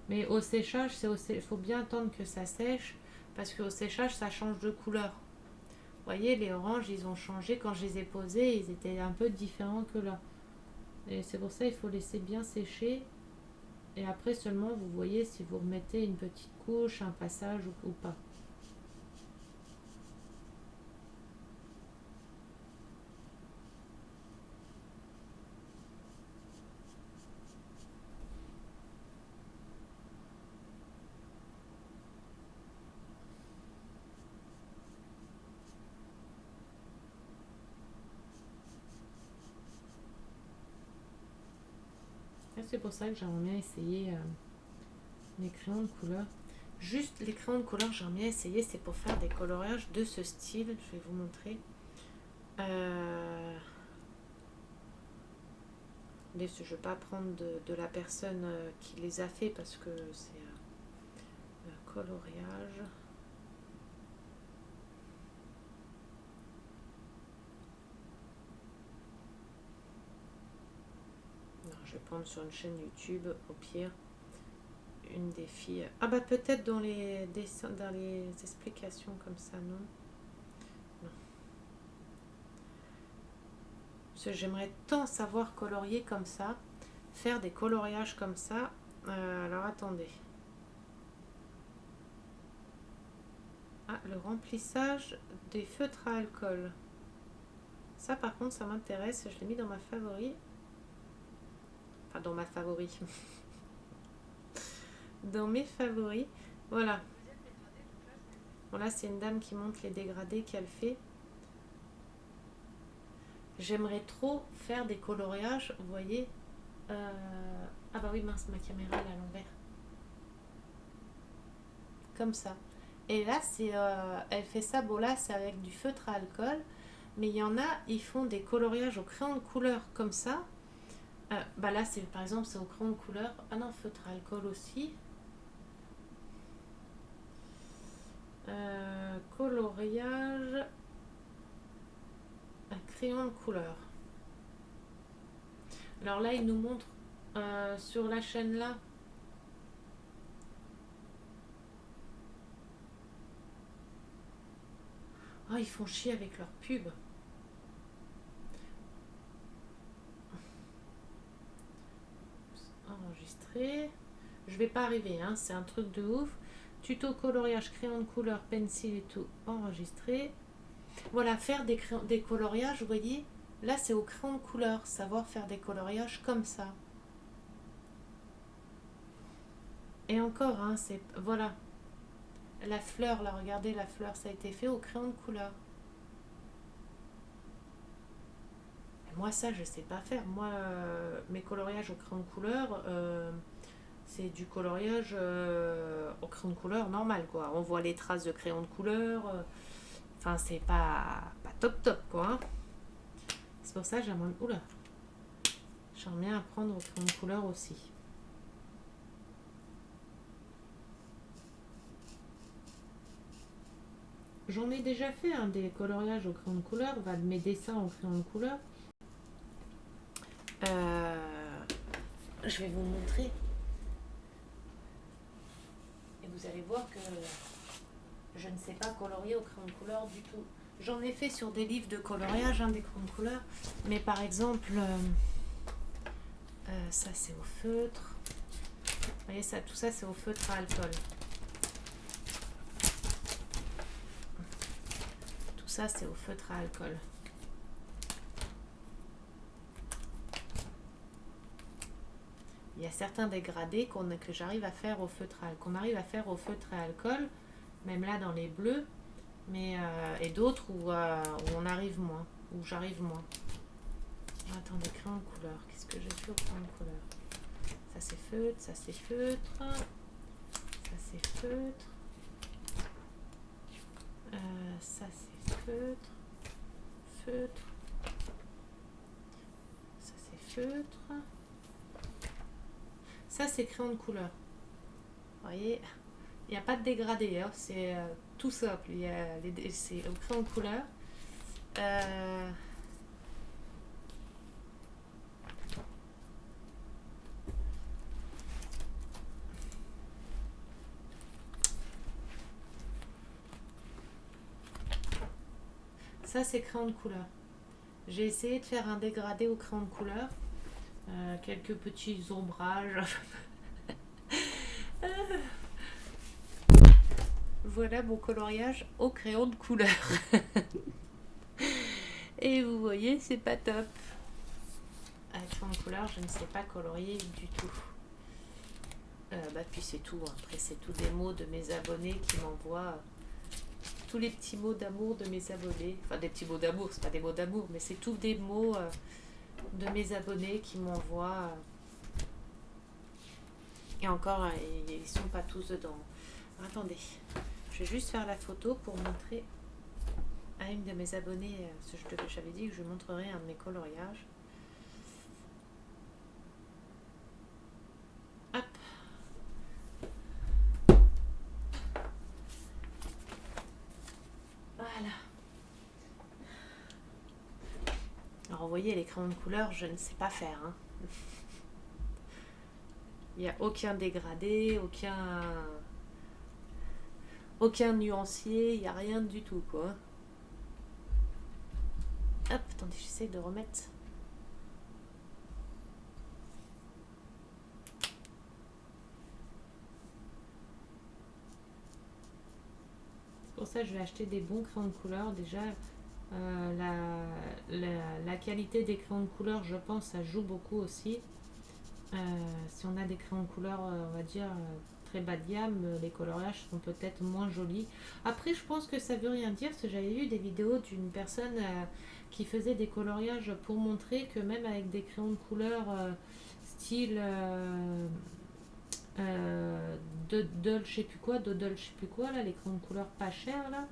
A: Mais au séchage, il faut bien attendre que ça sèche parce qu'au séchage, ça change de couleur. Vous voyez, les oranges, ils ont changé. Quand je les ai posés, ils étaient un peu différents que là. Et c'est pour ça qu'il faut laisser bien sécher. Et après seulement, vous voyez si vous remettez une petite couche, un passage ou pas. c'est pour ça que j'aimerais bien essayer les crayons de couleur. Juste les crayons de couleur, j'aimerais bien essayer, c'est pour faire des coloriages de ce style. Je vais vous montrer. Je ne vais pas prendre de la personne qui les a fait parce que c'est coloriage. Non, je vais prendre sur une chaîne YouTube, au pire, une des filles. Ah bah peut-être dans les dessins, dans les explications comme ça, non? Non. Parce que j'aimerais tant savoir colorier comme ça, faire des coloriages comme ça. Alors attendez. Ah, le remplissage des feutres à alcool. Ça par contre ça m'intéresse, je l'ai mis dans ma favori. Enfin dans ma favori. Dans mes favoris. Voilà. Bon là c'est une dame qui montre les dégradés qu'elle fait. J'aimerais trop faire des coloriages, vous voyez. Ah bah oui mince, ma caméra elle est à l'envers. Comme ça. Et là c'est elle fait ça, bon là c'est avec du feutre à alcool. Mais il y en a, ils font des coloriages au crayon de couleur comme ça. Bah là c'est par exemple c'est au crayon de couleur. Ah non, feutre à alcool aussi. Coloriage à crayon de couleur. Alors là il nous montre sur la chaîne là. Oh, ils font chier avec leur pub. Enregistrer. Je vais pas arriver, hein, c'est un truc de ouf. Tuto coloriage, crayon de couleur, pencil et tout. Enregistrer. Voilà, faire des coloriages, vous voyez. Là, c'est au crayon de couleur. Savoir faire des coloriages comme ça. Et encore, hein, c'est... Voilà. La fleur, là, regardez, la fleur, ça a été fait au crayon de couleur. Moi, ça, je sais pas faire. Moi, mes coloriages au crayon de couleur, c'est du coloriage au crayon de couleur normal, quoi. On voit les traces de crayon de couleur. Enfin, c'est pas top top, quoi. Hein. C'est pour ça que j'aimerais... Oula. J'aimerais bien apprendre au crayon de couleur aussi. J'en ai déjà fait hein, des coloriages au crayon de couleur, de mes dessins au crayon de couleur. Je vais vous montrer. Et vous allez voir que je ne sais pas colorier au crayon de couleur du tout. J'en ai fait sur des livres de coloriage, hein, des crayons de couleur. Mais par exemple, ça c'est au feutre. Vous voyez, ça, tout ça c'est au feutre à alcool. Tout ça c'est au feutre à alcool. Il y a certains dégradés que j'arrive à faire au feutre qu'on arrive à faire au feutre à alcool, même là dans les bleus, mais et d'autres où on arrive moins, où j'arrive moins. Attendez, crayon de couleur. Qu'est-ce que j'ai fait au crayon de couleur? Ça c'est feutre, ça c'est feutre, ça c'est feutre, ça c'est feutre, feutre, ça c'est feutre. Ça, c'est crayon de couleur. Vous voyez, il n'y a pas de dégradé. Hein, c'est tout simple. C'est au crayon de couleur. Ça, c'est crayon de couleur. J'ai essayé de faire un dégradé au crayon de couleur. Quelques petits ombrages. Voilà mon coloriage au crayon de couleur. Et vous voyez, c'est pas top. Avec crayon de couleur, je ne sais pas colorier du tout. Puis c'est tout. Après, c'est tous des mots de mes abonnés qui m'envoient tous les petits mots d'amour de mes abonnés. Enfin, des petits mots d'amour, c'est pas des mots d'amour, mais c'est tous des mots de mes abonnés qui m'envoient Et encore, ils sont pas tous dedans. Attendez, je vais juste faire la photo pour montrer à une de mes abonnées, j'avais dit que je montrerai un de mes coloriages. Hop. Voilà. Alors vous voyez, les crayons de couleur, je ne sais pas faire. Hein. Il n'y a aucun dégradé, aucun nuancier, il n'y a rien du tout, quoi. Hop, attendez, j'essaie de remettre. C'est pour ça que je vais acheter des bons crayons de couleur. Déjà, la qualité des crayons de couleur, je pense, ça joue beaucoup aussi. Si on a des crayons de couleur, on va dire, très bas de gamme, les coloriages sont peut-être moins jolis. Après, je pense que ça veut rien dire, parce que j'avais vu des vidéos d'une personne qui faisait des coloriages pour montrer que même avec des crayons de couleur style Dodol je sais plus quoi, là, les crayons de couleur pas chers, là,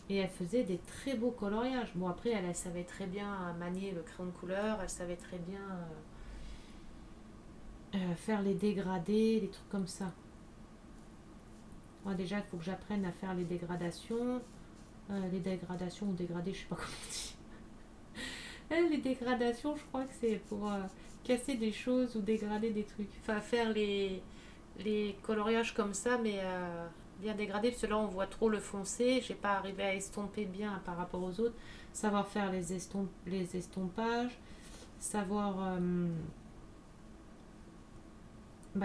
A: et elle faisait des très beaux coloriages. Bon, après, elle savait très bien manier le crayon de couleur, elle savait très bien faire les dégradés, les trucs comme ça. Moi, déjà, il faut que j'apprenne à faire les dégradations. Les dégradations ou dégradés, je sais pas comment on dit. Les dégradations, je crois que c'est pour casser des choses ou dégrader des trucs. Enfin, faire les coloriages comme ça, mais bien dégradés, parce que là, on voit trop le foncé. J'ai pas arrivé à estomper bien par rapport aux autres. Savoir faire les estompages. Savoir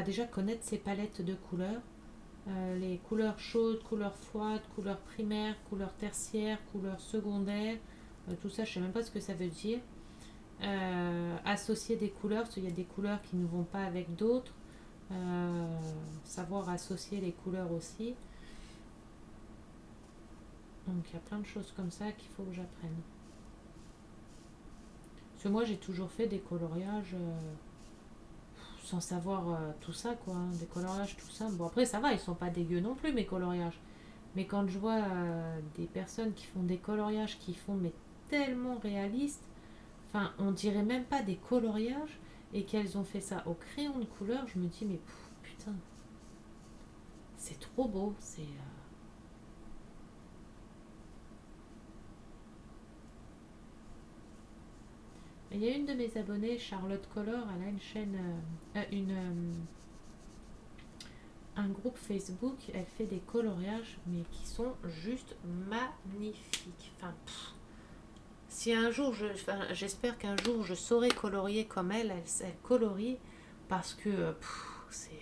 A: déjà connaître ses palettes de couleurs. Les couleurs chaudes, couleurs froides, couleurs primaires, couleurs tertiaires, couleurs secondaires, tout ça, je sais même pas ce que ça veut dire. Associer des couleurs, parce qu'il y a des couleurs qui ne vont pas avec d'autres. Savoir associer les couleurs aussi. Donc il y a plein de choses comme ça qu'il faut que j'apprenne. Parce que moi j'ai toujours fait des coloriages sans savoir tout ça, quoi. Hein, des coloriages tout ça. Bon, après ça va, ils sont pas dégueux non plus, mes coloriages. Mais quand je vois des personnes qui font des coloriages qui font mais tellement réalistes, enfin on dirait même pas des coloriages, et qu'elles ont fait ça au crayon de couleur, je me dis mais putain, c'est trop beau, c'est il y a une de mes abonnées, Charlotte Color, elle a une chaîne, un groupe Facebook, elle fait des coloriages, mais qui sont juste magnifiques. Enfin, si un jour, j'espère qu'un jour je saurai colorier comme elle colorie, parce que c'est,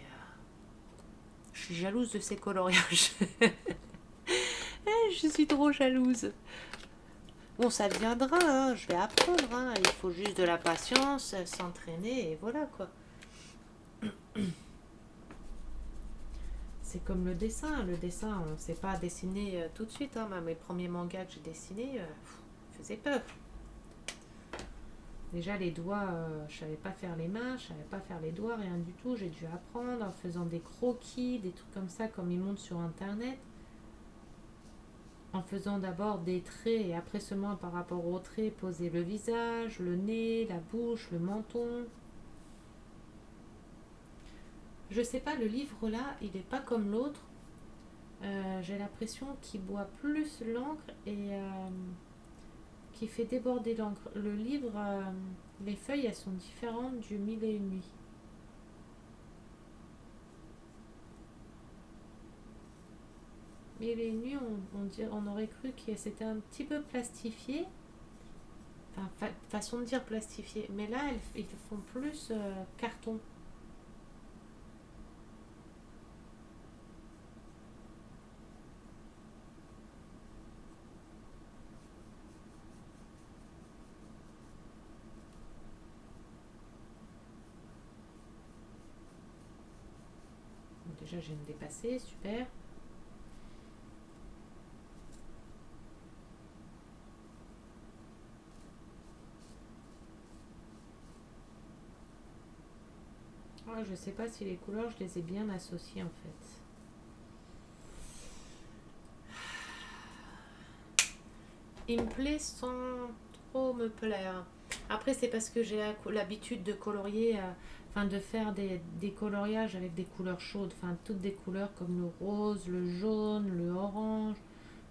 A: je suis jalouse de ses coloriages. Je suis trop jalouse. Bon, ça viendra, hein, je vais apprendre. Hein, il faut juste de la patience, s'entraîner, et voilà quoi. C'est comme le dessin. Le dessin, on ne sait pas dessiner tout de suite. Hein. Mes premiers mangas que j'ai dessinés faisaient peur. Déjà, les doigts, je savais pas faire les mains, je savais pas faire les doigts, rien du tout. J'ai dû apprendre en faisant des croquis, des trucs comme ça, comme ils montrent sur Internet. En faisant d'abord des traits et après seulement par rapport aux traits, poser le visage, le nez, la bouche, le menton. Je sais pas, le livre là, il n'est pas comme l'autre. J'ai l'impression qu'il boit plus l'encre et qui fait déborder l'encre. Le livre, les feuilles, elles sont différentes du Mille et une nuits. Mille et une nuits, on aurait cru que c'était un petit peu plastifié. Enfin, façon de dire plastifié. Mais là, ils font plus carton. Donc déjà, j'ai une dépassée, super. fois, je sais pas si les couleurs, je les ai bien associées en fait. Il me plaît sans trop me plaire. Après, c'est parce que j'ai l'habitude de colorier, enfin de faire des coloriages avec des couleurs chaudes, enfin toutes des couleurs comme le rose, le jaune, le orange,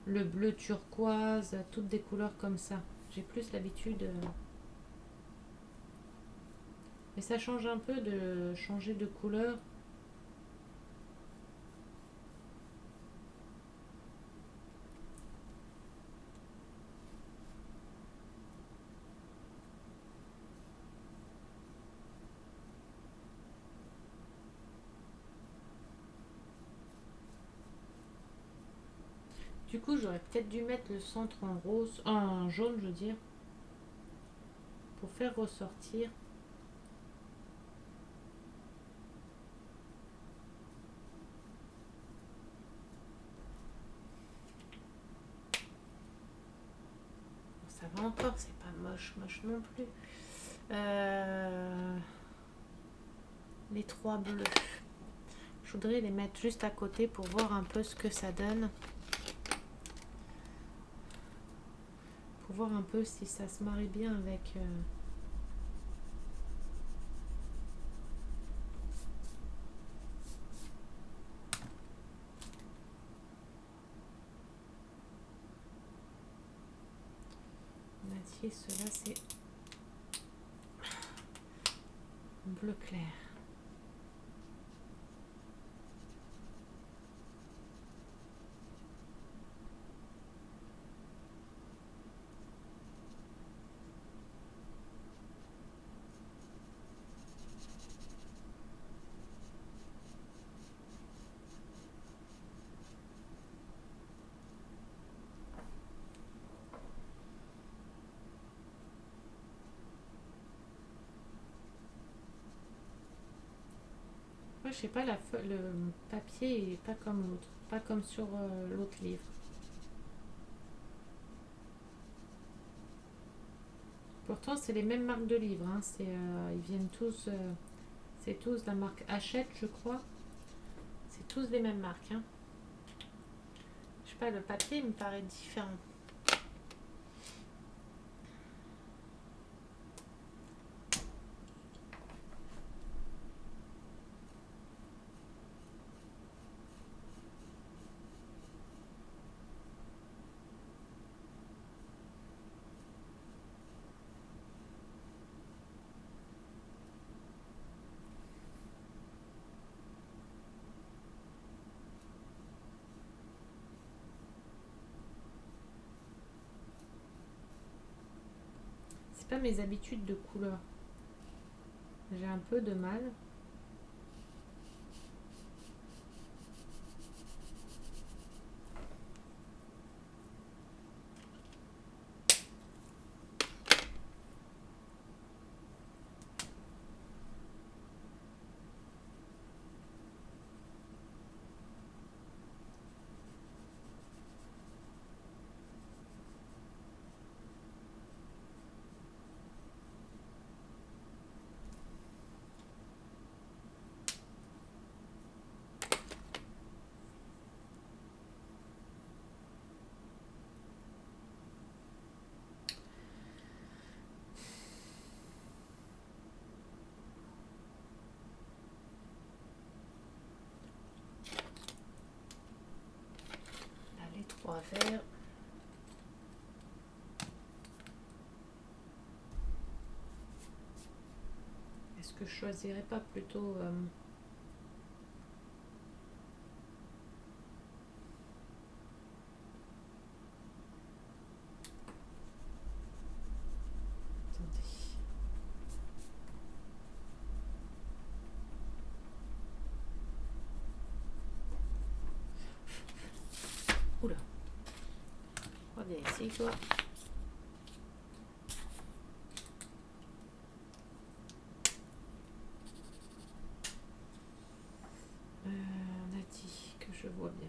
A: le bleu turquoise, toutes des couleurs comme ça. J'ai plus l'habitude. Mais ça change un peu de changer de couleur. Du coup, j'aurais peut-être dû mettre le centre en rose, en jaune, je veux dire, pour faire ressortir. Ça va encore, c'est pas moche, moche non plus. Les trois bleus. Je voudrais les mettre juste à côté pour voir un peu ce que ça donne. Pour voir un peu si ça se marie bien avec... cela c'est bleu clair. Ouais, je sais pas, le papier est pas comme l'autre, pas comme sur l'autre livre. Pourtant, c'est les mêmes marques de livres. Hein. Ils viennent tous, c'est tous la marque Hachette, je crois. C'est tous les mêmes marques. Hein. Je sais pas, le papier il me paraît différent. C'est pas mes habitudes de couleur. J'ai un peu de mal. Là, les trois verts. Est-ce que je choisirais pas plutôt attendez. Oula. Reviens ici, toi. On a dit que je vois bien.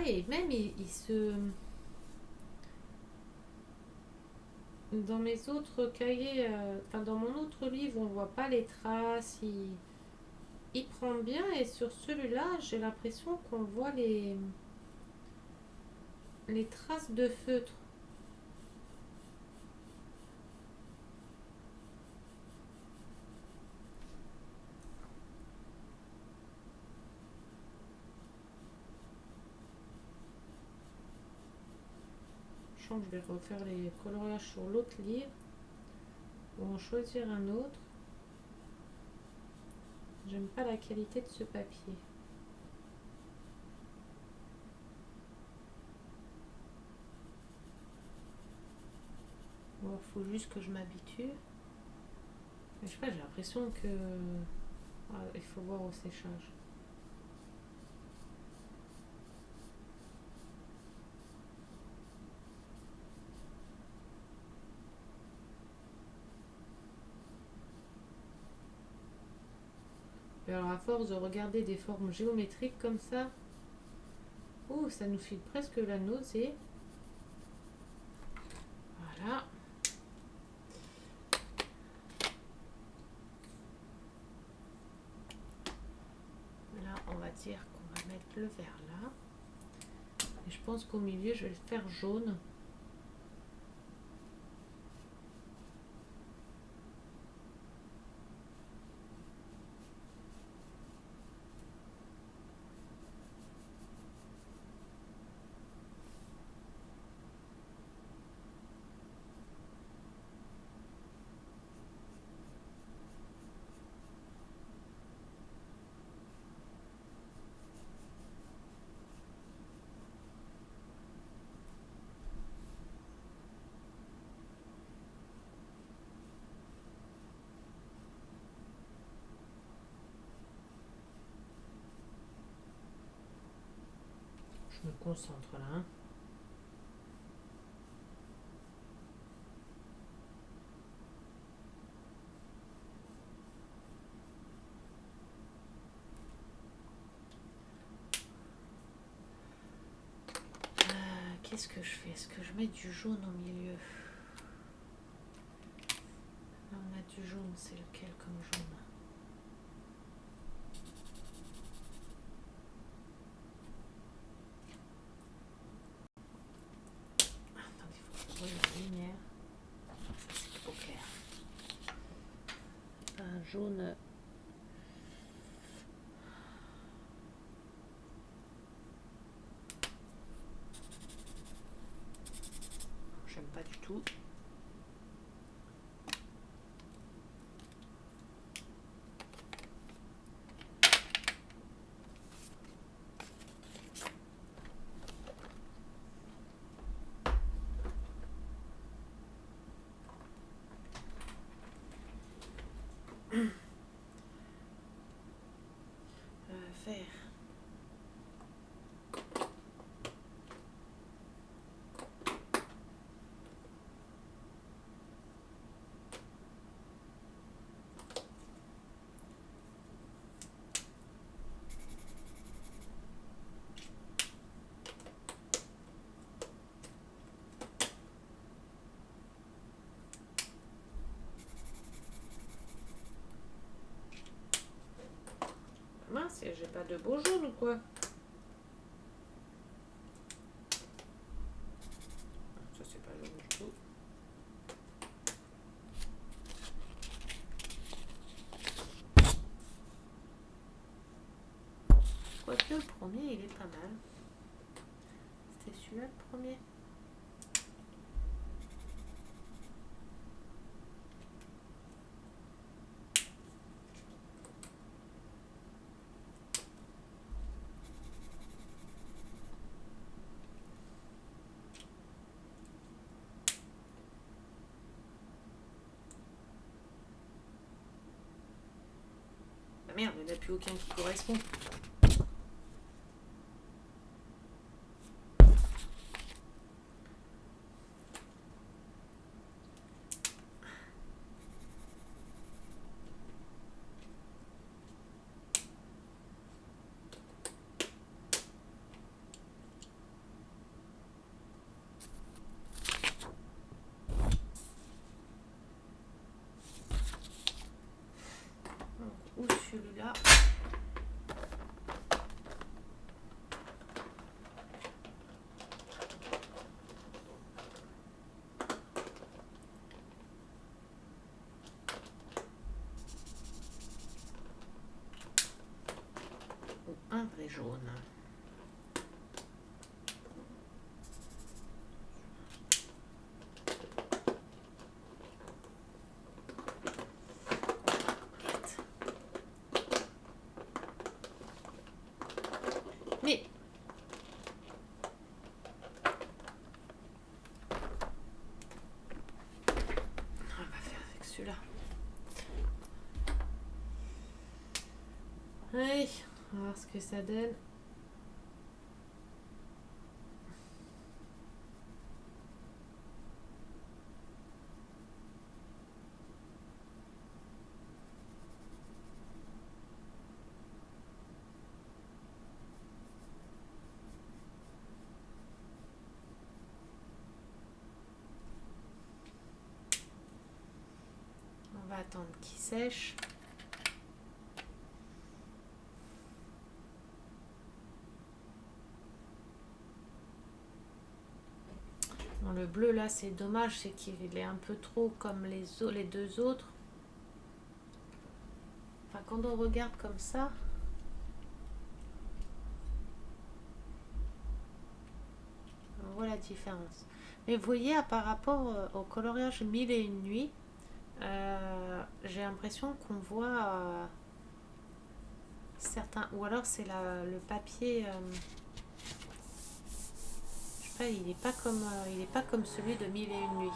A: et même il se... Dans mes autres cahiers, enfin dans mon autre livre, on voit pas les traces, il prend bien, et sur celui-là, j'ai l'impression qu'on voit les traces de feutre. Je sens que je vais refaire les coloriages sur l'autre livre, ou en choisir un autre. J'aime pas la qualité de ce papier. Bon, faut juste que je m'habitue. Mais je sais pas, j'ai l'impression que... Ah, il faut voir au séchage. Et alors à force de regarder des formes géométriques comme ça, oh, ça nous file presque la nausée. Voilà. Là, on va dire qu'on va mettre le vert là. Et je pense qu'au milieu, je vais le faire jaune. Je me concentre là. Hein. Qu'est-ce que je fais? Est-ce que je mets du jaune au milieu? Là, on a du jaune, c'est lequel comme jaune? Attendez, il faut trouver la lumière. Ça, c'est trop clair. Un jaune... J'aime pas du tout. Vert. Mince, j'ai pas de beau jaune ou quoi? Ça, c'est pas jaune du tout. Quoique le premier, il est pas mal. C'était celui-là le premier. Ah merde, il n'y en a plus aucun qui correspond. celui-là. Ou un vrai jaune. Mais on va faire avec celui-là. Allez, on va voir ce que ça donne. On va attendre qu'il sèche. Bon, le bleu là, c'est dommage, c'est qu'il est un peu trop comme les deux autres. Enfin, quand on regarde comme ça, on voit la différence. Mais vous voyez, par rapport au coloriage Mille et une nuits, j'ai l'impression qu'on voit certains, ou alors c'est le papier, je sais pas, il est pas comme celui de Mille et une nuits.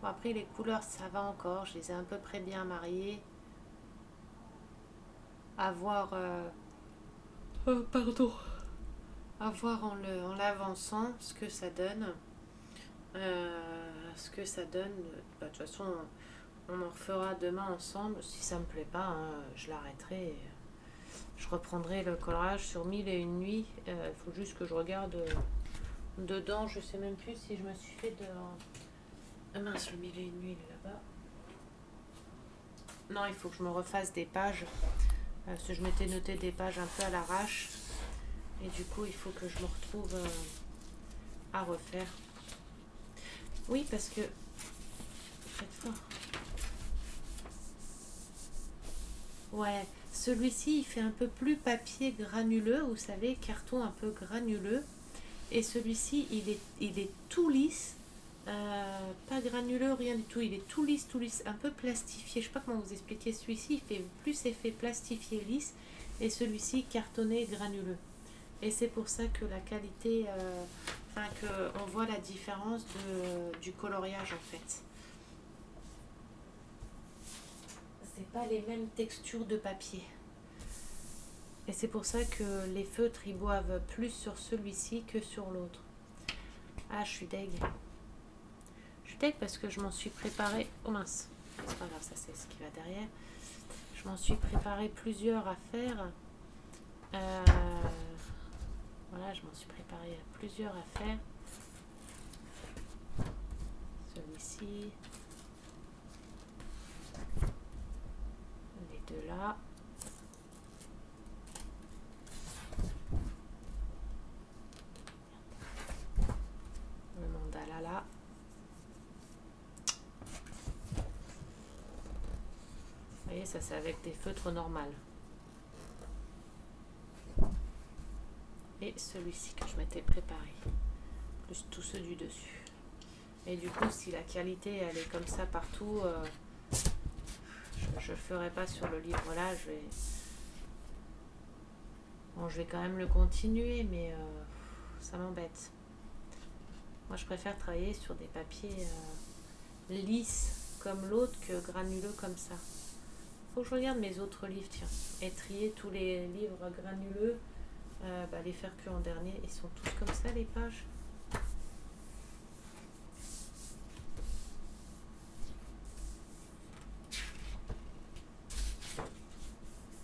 A: Bon, après les couleurs ça va encore, je les ai à peu près bien mariées. À voir, pardon, à voir en l'avançant ce que ça donne. Ce que ça donne, bah, de toute façon on en refera demain ensemble. Si ça me plaît pas, hein, je l'arrêterai. Je reprendrai le colorage sur Mille et une nuits. Il faut juste que je regarde dedans. Je sais même plus si je me suis fait de... Ah mince, le Mille et une nuits il est là-bas. Non, il faut que je me refasse des pages. Parce que je m'étais noté des pages un peu à l'arrache. Et du coup, il faut que je me retrouve à refaire. Oui, parce que... Faites fort. Ouais, celui-ci, il fait un peu plus papier granuleux. Vous savez, carton un peu granuleux. Et celui-ci, il est tout lisse. Pas granuleux, rien du tout. Il est tout lisse, un peu plastifié. Je sais pas comment vous expliquer. Celui-ci, il fait plus effet plastifié lisse. Et celui-ci, cartonné granuleux. Et c'est pour ça que la qualité, enfin qu'on voit la différence du coloriage en fait. C'est pas les mêmes textures de papier. Et c'est pour ça que les feutres ils boivent plus sur celui-ci que sur l'autre. Ah, je suis deg. Je suis deg parce que je m'en suis préparé. Oh mince, c'est pas grave, ça c'est ce qui va derrière. Je m'en suis préparé plusieurs à faire. Voilà, je m'en suis préparé plusieurs à faire. Celui-ci. Les deux là. Le mandala là. Vous voyez, ça c'est avec des feutres normales. Et celui-ci que je m'étais préparé. Plus tous ceux du dessus. Et du coup, si la qualité elle est comme ça partout, je ne le ferai pas sur le livre là. Bon, je vais quand même le continuer, mais ça m'embête. Moi, je préfère travailler sur des papiers lisses comme l'autre que granuleux comme ça. Faut que je regarde mes autres livres, tiens. Et trier tous les livres granuleux. Les faire que en dernier. Ils sont tous comme ça, les pages.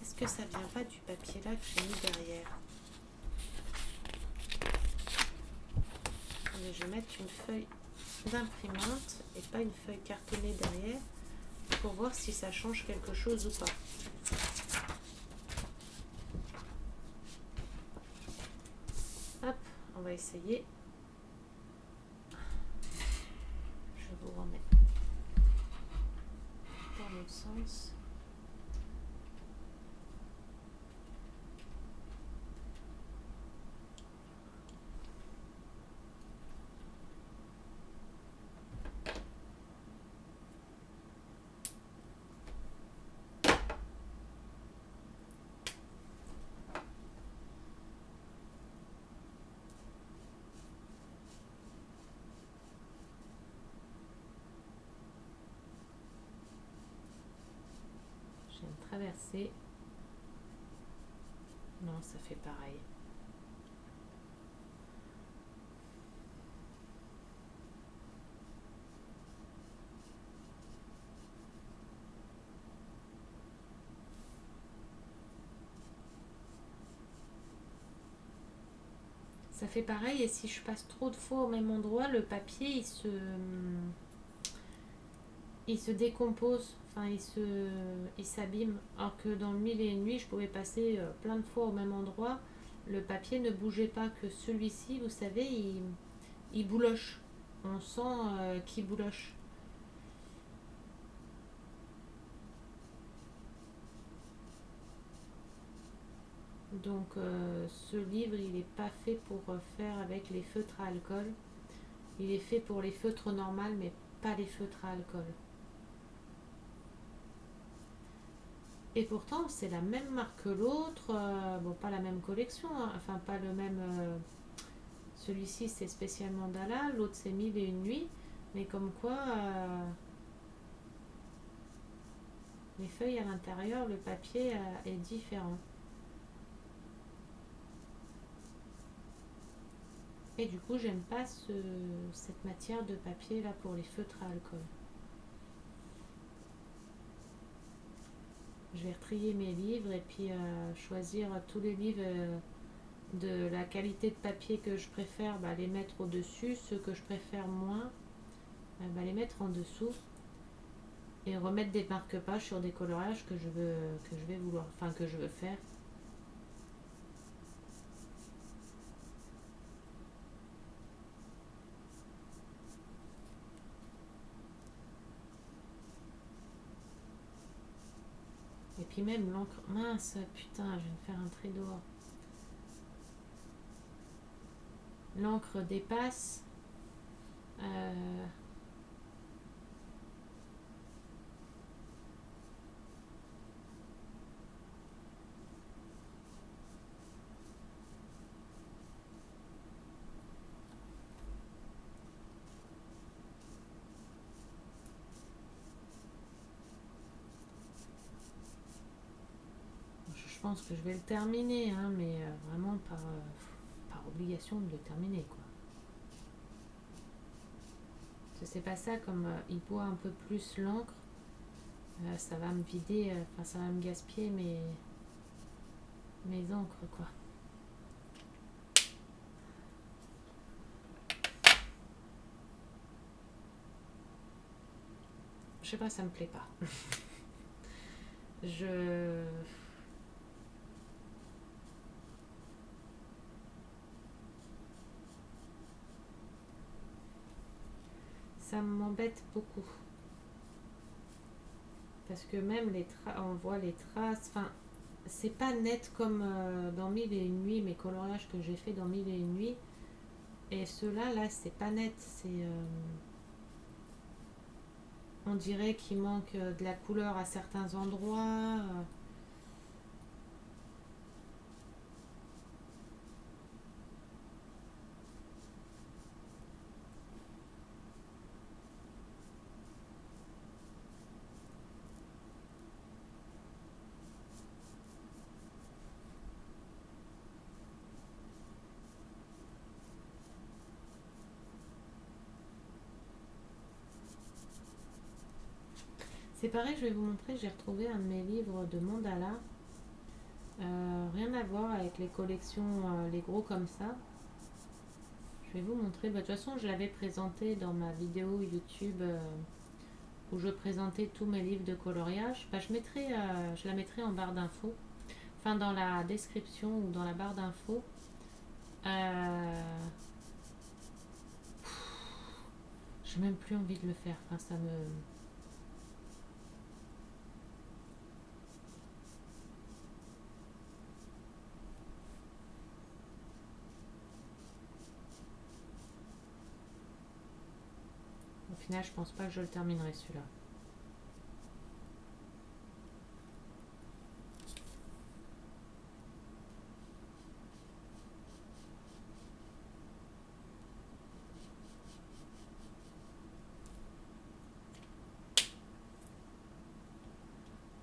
A: Est-ce que ça vient pas du papier là que j'ai mis derrière? Attendez, je vais mettre une feuille d'imprimante et pas une feuille cartonnée derrière. pour voir si ça change quelque chose ou pas. Hop, on va essayer. Je vous remets dans l'autre sens. Je viens de traverser. Non, ça fait pareil. Ça fait pareil, et si je passe trop de fois au même endroit, le papier il se décompose, enfin il s'abîme. Alors que dans le mille et une nuits, je pouvais passer plein de fois au même endroit, le papier ne bougeait pas. Que celui-ci, vous savez, il bouloche. On sent qu'il bouloche. Donc ce livre, il n'est pas fait pour faire avec les feutres à alcool. Il est fait pour les feutres normales, mais pas les feutres à alcool. Et pourtant, c'est la même marque que l'autre. Bon, pas la même collection, hein, enfin pas le même. Celui-ci, c'est spécialement Dala, l'autre, c'est Mille et une nuits. Mais comme quoi, les feuilles à l'intérieur, le papier est différent. Et du coup, j'aime pas cette matière de papier là pour les feutres à alcool. Je vais retrier mes livres et puis choisir tous les livres de la qualité de papier que je préfère, les mettre au-dessus. Ceux que je préfère moins, les mettre en dessous. Et remettre des marque-pages sur des coloriages que je vais vouloir, enfin que je veux faire. Et puis même l'encre, mince, putain, je viens de faire un trait dehors. L'encre dépasse. Je pense que je vais le terminer, hein, mais vraiment par obligation de le terminer, quoi. C'est pas ça, comme il boit un peu plus l'encre, ça va me vider, ça va me gaspiller mes encres, quoi. Je sais pas, ça me plaît pas. Ça m'embête beaucoup. Parce que même on voit les traces, enfin, c'est pas net comme dans Mille et une nuits, mes coloriages que j'ai fait dans Mille et une nuits. Et ceux-là, là, c'est pas net. On dirait qu'il manque de la couleur à certains endroits. C'est pareil, je vais vous montrer, j'ai retrouvé un de mes livres de mandala. Rien à voir avec les collections, les gros comme ça. Je vais vous montrer. De toute façon, je l'avais présenté dans ma vidéo YouTube où je présentais tous mes livres de coloriage, bah, je la mettrai en barre d'infos, enfin dans la description ou dans la barre d'infos. Euh, j'ai même plus envie de le faire. Enfin, ça me. Au final, je pense pas que je le terminerai celui-là.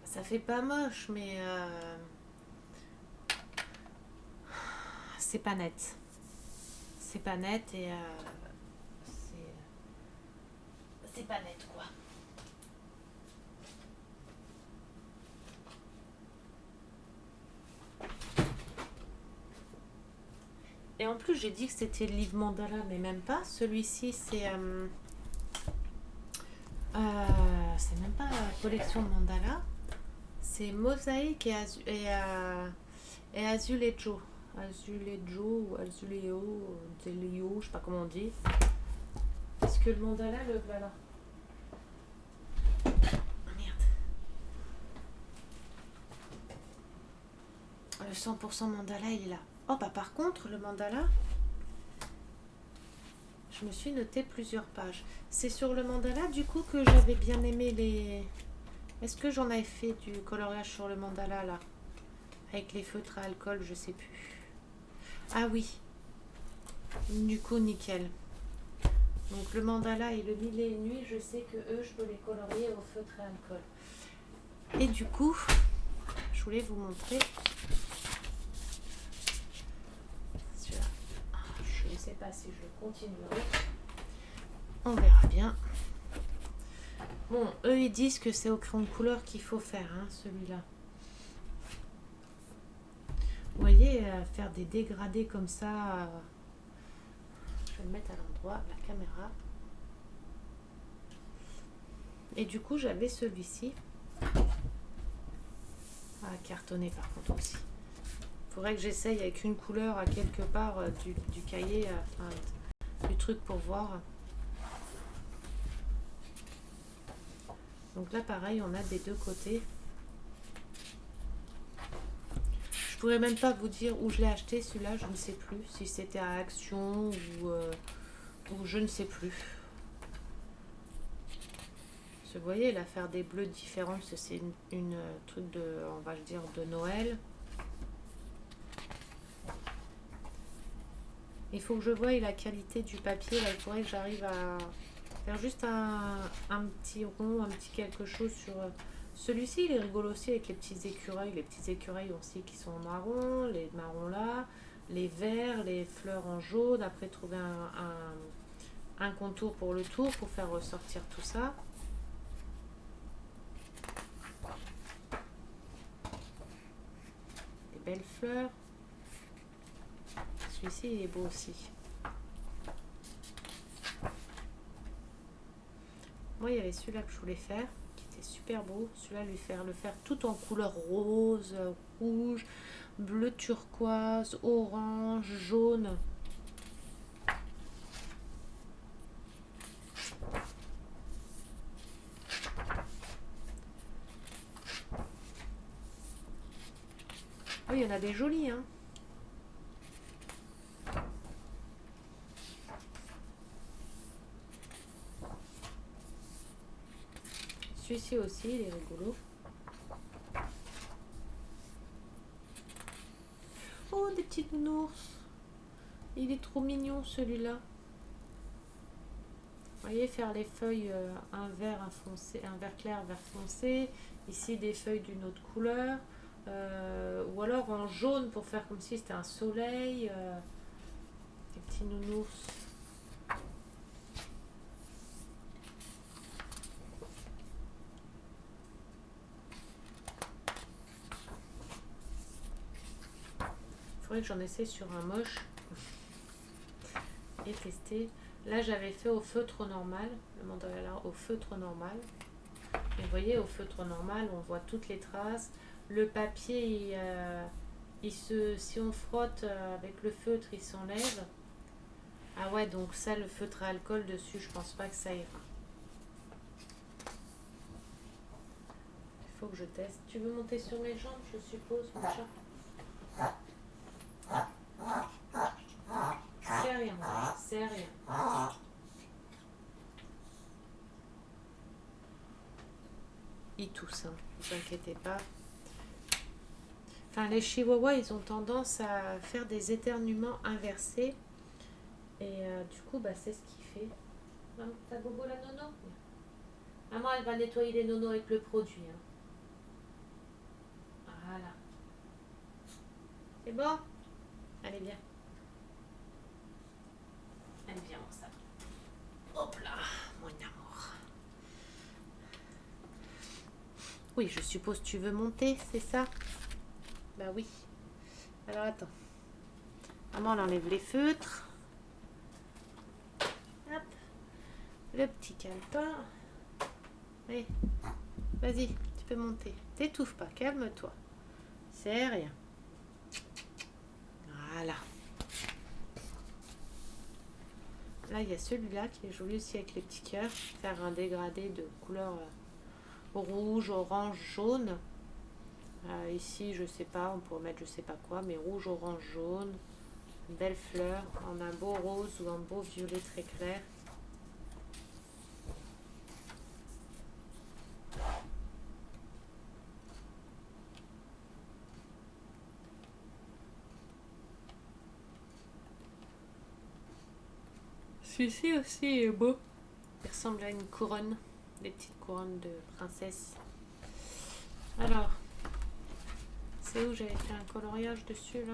A: Ça fait pas moche, mais c'est pas net. C'est pas net et c'est pas net quoi. Et en plus, j'ai dit que c'était le livre mandala, mais même pas. Celui-ci, c'est même pas la collection de mandala. C'est Mosaïque et Azulejo. Azulejo ou Azuleo, Delio, je sais pas comment on dit. Est-ce que le mandala, le voilà. Ah, merde. Le 100% mandala, il est là. Oh, bah par contre, le mandala, je me suis noté plusieurs pages. C'est sur le mandala, du coup, que j'avais bien aimé les... Est-ce que j'en avais fait du coloriage sur le mandala, là? Avec les feutres à alcool, je sais plus. Ah oui. Du coup, nickel. Donc le mandala et le mille et une nuits, je sais que eux, je peux les colorier au feutre à alcool. Et du coup, je voulais vous montrer... Celui-là. Je ne sais pas si je le continuerai. On verra bien. Bon, eux, ils disent que c'est au crayon de couleur qu'il faut faire, hein, celui-là. Vous voyez, faire des dégradés comme ça... Je vais le mettre à l'endroit, la caméra. Et du coup, j'avais celui-ci. Ah, cartonné par contre aussi. Il faudrait que j'essaye avec une couleur à quelque part du cahier, enfin, du truc pour voir. Donc là, pareil, on a des deux côtés. Je pourrais même pas vous dire où je l'ai acheté, celui-là, je ne sais plus. Si c'était à Action ou je ne sais plus. Vous voyez, là, faire des bleus différents, c'est une truc de, on va dire, de Noël. Il faut que je voie la qualité du papier. Là, il faudrait que j'arrive à faire juste un petit rond, un petit quelque chose sur... Celui-ci, il est rigolo aussi avec les petits écureuils. Les petits écureuils aussi qui sont en marron, les marrons là, les verts, les fleurs en jaune. Après, trouver un contour pour le tour pour faire ressortir tout ça. Des belles fleurs. Celui-ci, il est beau aussi. Moi, il y avait celui-là que je voulais faire, qui était super beau. Celui-là, le faire tout en couleur rose, rouge, bleu turquoise, orange, jaune. Oui, il y en a des jolis, hein. Celui-ci aussi, il est rigolo. Oh, des petites nounours. Il est trop mignon, celui-là. Vous voyez, faire les feuilles, un vert foncé, un vert clair, vert foncé. Ici, des feuilles d'une autre couleur. Ou alors en jaune pour faire comme si c'était un soleil. Des petits nounours. Il faudrait que j'en essaie sur un moche et tester. Là, j'avais fait au feutre normal, le mandala au feutre normal. Et vous voyez, au feutre normal, on voit toutes les traces. Le papier, si on frotte avec le feutre, il s'enlève. Ah ouais, donc ça, le feutre à alcool dessus, je pense pas que ça ira. Il faut que je teste. Tu veux monter sur mes jambes, je suppose, mon chat? C'est rien, c'est rien. Il tousse, hein, ne vous inquiétez pas. Enfin, les chihuahuas, ils ont tendance à faire des éternuements inversés. Et du coup, bah, c'est ce qu'il fait. Non, t'as bobo la nono? Maman, elle va nettoyer les nonos avec le produit. Hein. Voilà. C'est bon? Allez, viens. Allez, viens, mon sac. Hop là, mon amour. Oui, je suppose que tu veux monter, c'est ça? Bah oui. Alors, attends. Maman, elle enlève les feutres. Hop. Le petit calepin. Allez, vas-y, tu peux monter. T'étouffe pas, calme-toi. C'est rien. Voilà. Là, il y a celui-là qui est joli aussi avec les petits cœurs. Faire un dégradé de couleur rouge, orange, jaune. Ici, je sais pas, on pourrait mettre je sais pas quoi, mais rouge, orange, jaune. Une belle fleur en un beau rose ou un beau violet très clair. Celui-ci aussi est beau. Il ressemble à une couronne, des petites couronnes de princesse. Alors, c'est où j'avais fait un coloriage dessus là?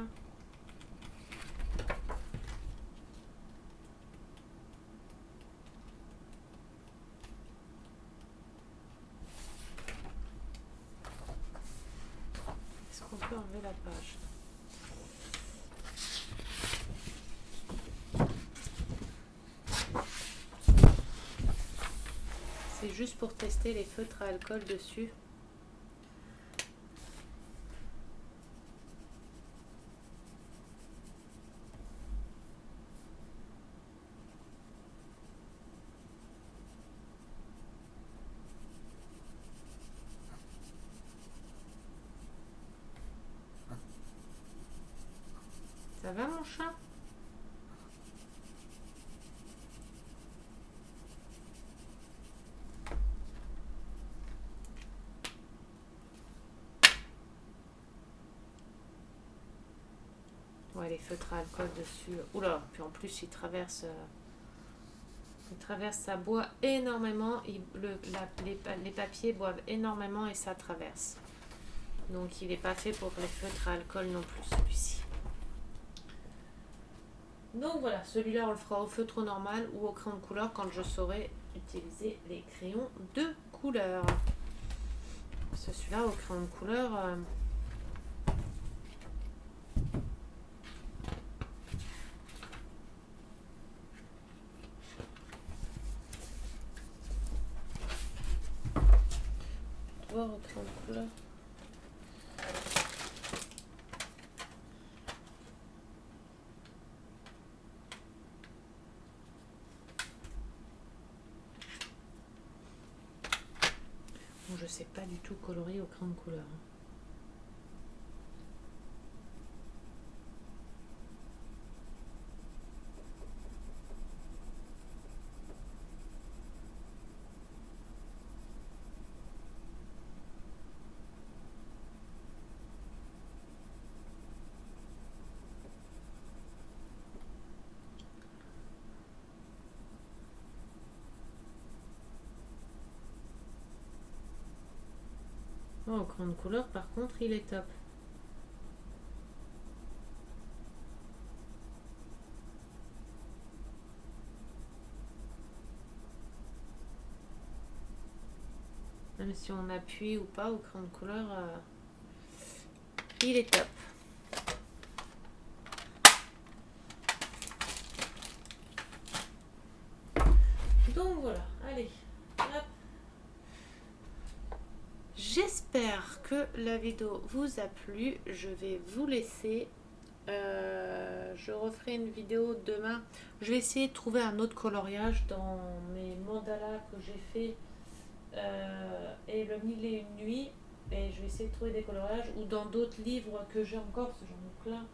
A: Est-ce qu'on peut enlever la page? C'est juste pour tester les feutres à alcool dessus. Ça va mon chat? Ouais, les feutres à alcool dessus. Oula, puis en plus il traverse ça boit énormément. Les papiers boivent énormément et ça traverse. Donc il n'est pas fait pour les feutres à alcool non plus, celui-ci. Donc voilà, celui-là on le fera au feutre normal ou au crayon de couleur quand je saurai utiliser les crayons de couleur. Celui-là au crayon de couleur... voir au crayon de couleur. Bon, je sais pas du tout colorier au crayon de couleur. Oh, au crayon de couleur, par contre, il est top. Même si on appuie ou pas au crayon de couleur, il est top. Donc voilà, allez, hop. J'espère que la vidéo vous a plu. Je vais vous laisser. Je referai une vidéo demain. Je vais essayer de trouver un autre coloriage dans mes mandalas que j'ai fait et le mille et une nuits. Et je vais essayer de trouver des coloriages ou dans d'autres livres que j'ai encore, parce que j'en ai plein.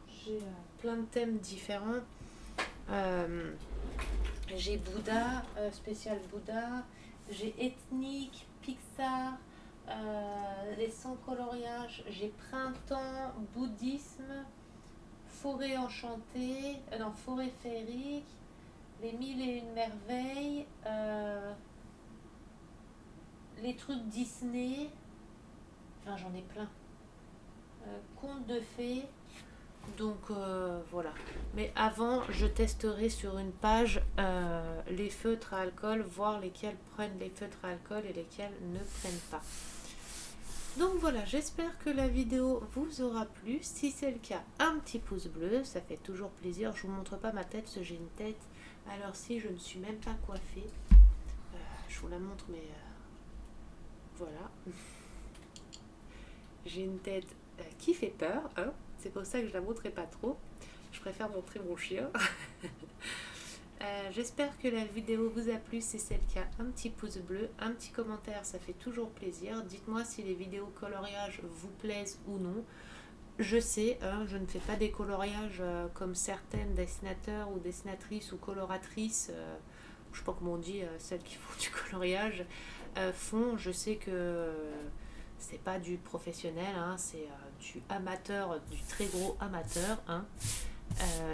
A: J'ai plein de thèmes différents. J'ai Bouddha, spécial Bouddha. J'ai ethnique, Pixar, les 100 coloriages. J'ai printemps, bouddhisme, forêt enchantée, non, forêt féerique, les mille et une merveilles, les trucs Disney. Enfin, j'en ai plein. Contes de fées. Donc voilà. Mais avant, je testerai sur une page les feutres à alcool, voir lesquels prennent les feutres à alcool et lesquels ne prennent pas. Donc voilà, j'espère que la vidéo vous aura plu. Si c'est le cas, un petit pouce bleu, ça fait toujours plaisir. Je vous montre pas ma tête, parce que j'ai une tête. Alors si je ne suis même pas coiffée, je vous la montre, mais voilà. J'ai une tête qui fait peur, hein. C'est pour ça que je la montrerai pas trop. Je préfère montrer mon chien. J'espère que la vidéo vous a plu. Si c'est le cas, un petit pouce bleu, un petit commentaire, ça fait toujours plaisir. Dites-moi si les vidéos coloriage vous plaisent ou non. Je sais, hein, je ne fais pas des coloriages comme certaines dessinateurs ou dessinatrices ou coloratrices, je sais pas comment on dit, celles qui font du coloriage, font. Je sais que c'est pas du professionnel, hein, c'est du amateur, du très gros amateur. Hein.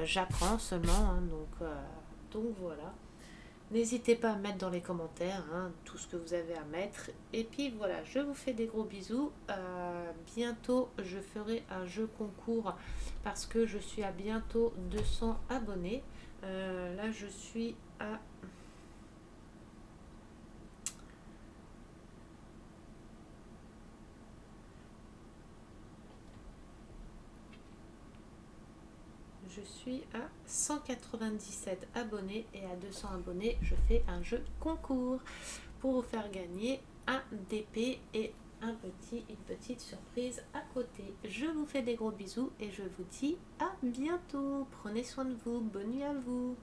A: J'apprends seulement, hein, donc voilà. N'hésitez pas à mettre dans les commentaires hein, tout ce que vous avez à mettre. Et puis voilà, je vous fais des gros bisous. Bientôt, je ferai un jeu concours parce que je suis à bientôt 200 abonnés. Là, je suis à... Je suis à 197 abonnés et à 200 abonnés, je fais un jeu concours pour vous faire gagner un DP et une petite surprise à côté. Je vous fais des gros bisous et je vous dis à bientôt. Prenez soin de vous. Bonne nuit à vous.